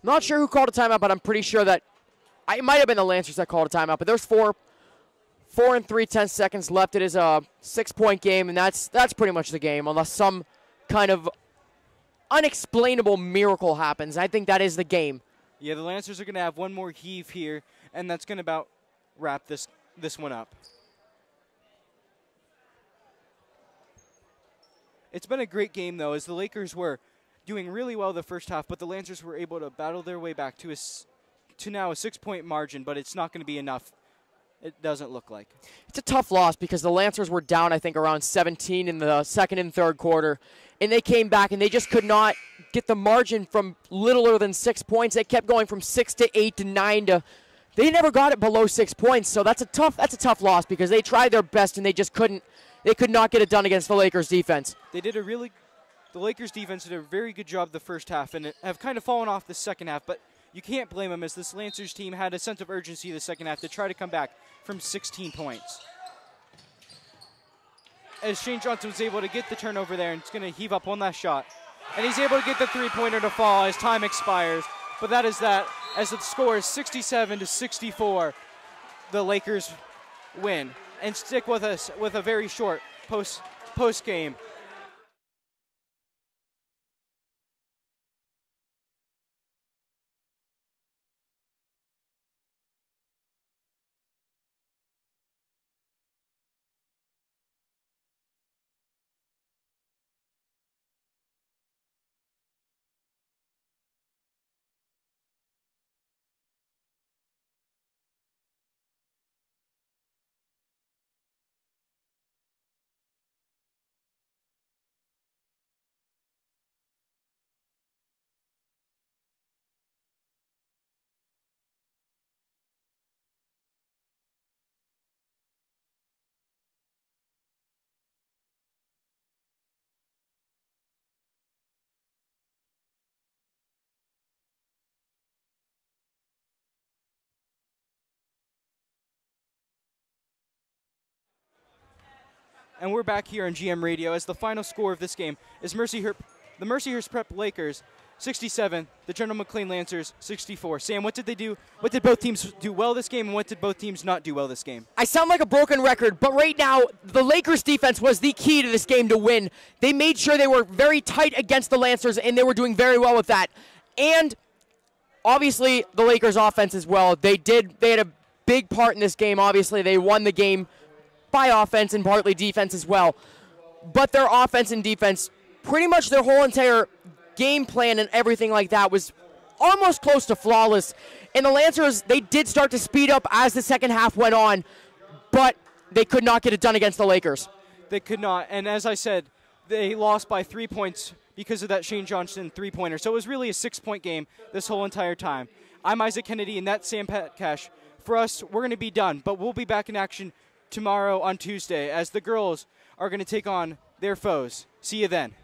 Not sure who called a timeout, but I'm pretty sure that it might have been the Lancers that called a timeout. But there's 4 and 3/10 seconds left. It is a 6-point game, and that's pretty much the game, unless some kind of unexplainable miracle happens. I think that is the game. Yeah, the Lancers are going to have one more heave here, and that's going to about wrap this one up. It's been a great game, though, as the Lakers were doing really well the first half, but the Lancers were able to battle their way back to now a 6-point margin, but it's not going to be enough. It doesn't look like. It's a tough loss because the Lancers were down, I think, around 17 in the second and third quarter, and they came back and they just could not get the margin from littler than 6 points. They kept going from 6 to 8 to 9 to. They never got it below 6 points, so that's a tough loss because they tried their best and they just couldn't. They could not get it done against the Lakers defense. The Lakers defense did a very good job the first half and have kind of fallen off the second half, but you can't blame them, as this Lancers team had a sense of urgency the second half to try to come back from 16 points. As Shane Johnson was able to get the turnover there, and it's going to heave up one last shot. And he's able to get the three-pointer to fall as time expires. But that is that, as the score is 67-64, the Lakers win. And stick with us with a very short post game. And we're back here on GM Radio as the final score of this game is the Mercyhurst Prep Lakers 67, the General McLean Lancers 64. Sam, what did they do? What did both teams do well this game, and what did both teams not do well this game? I sound like a broken record, but right now, the Lakers defense was the key to this game to win. They made sure they were very tight against the Lancers, and they were doing very well with that. And obviously, the Lakers offense as well. They had a big part in this game. Obviously, they won the game by offense and partly defense as well. But their offense and defense, pretty much their whole entire game plan and everything like that was almost close to flawless. And the Lancers, they did start to speed up as the second half went on, but they could not get it done against the Lakers. They could not. And as I said, they lost by 3 points because of that Shane Johnson three-pointer. So it was really a 6-point game this whole entire time. I'm Isaac Kennedy, and that's Sam Petcash. For us, we're going to be done, but we'll be back in action tomorrow on Tuesday as the girls are going to take on their foes. See you then.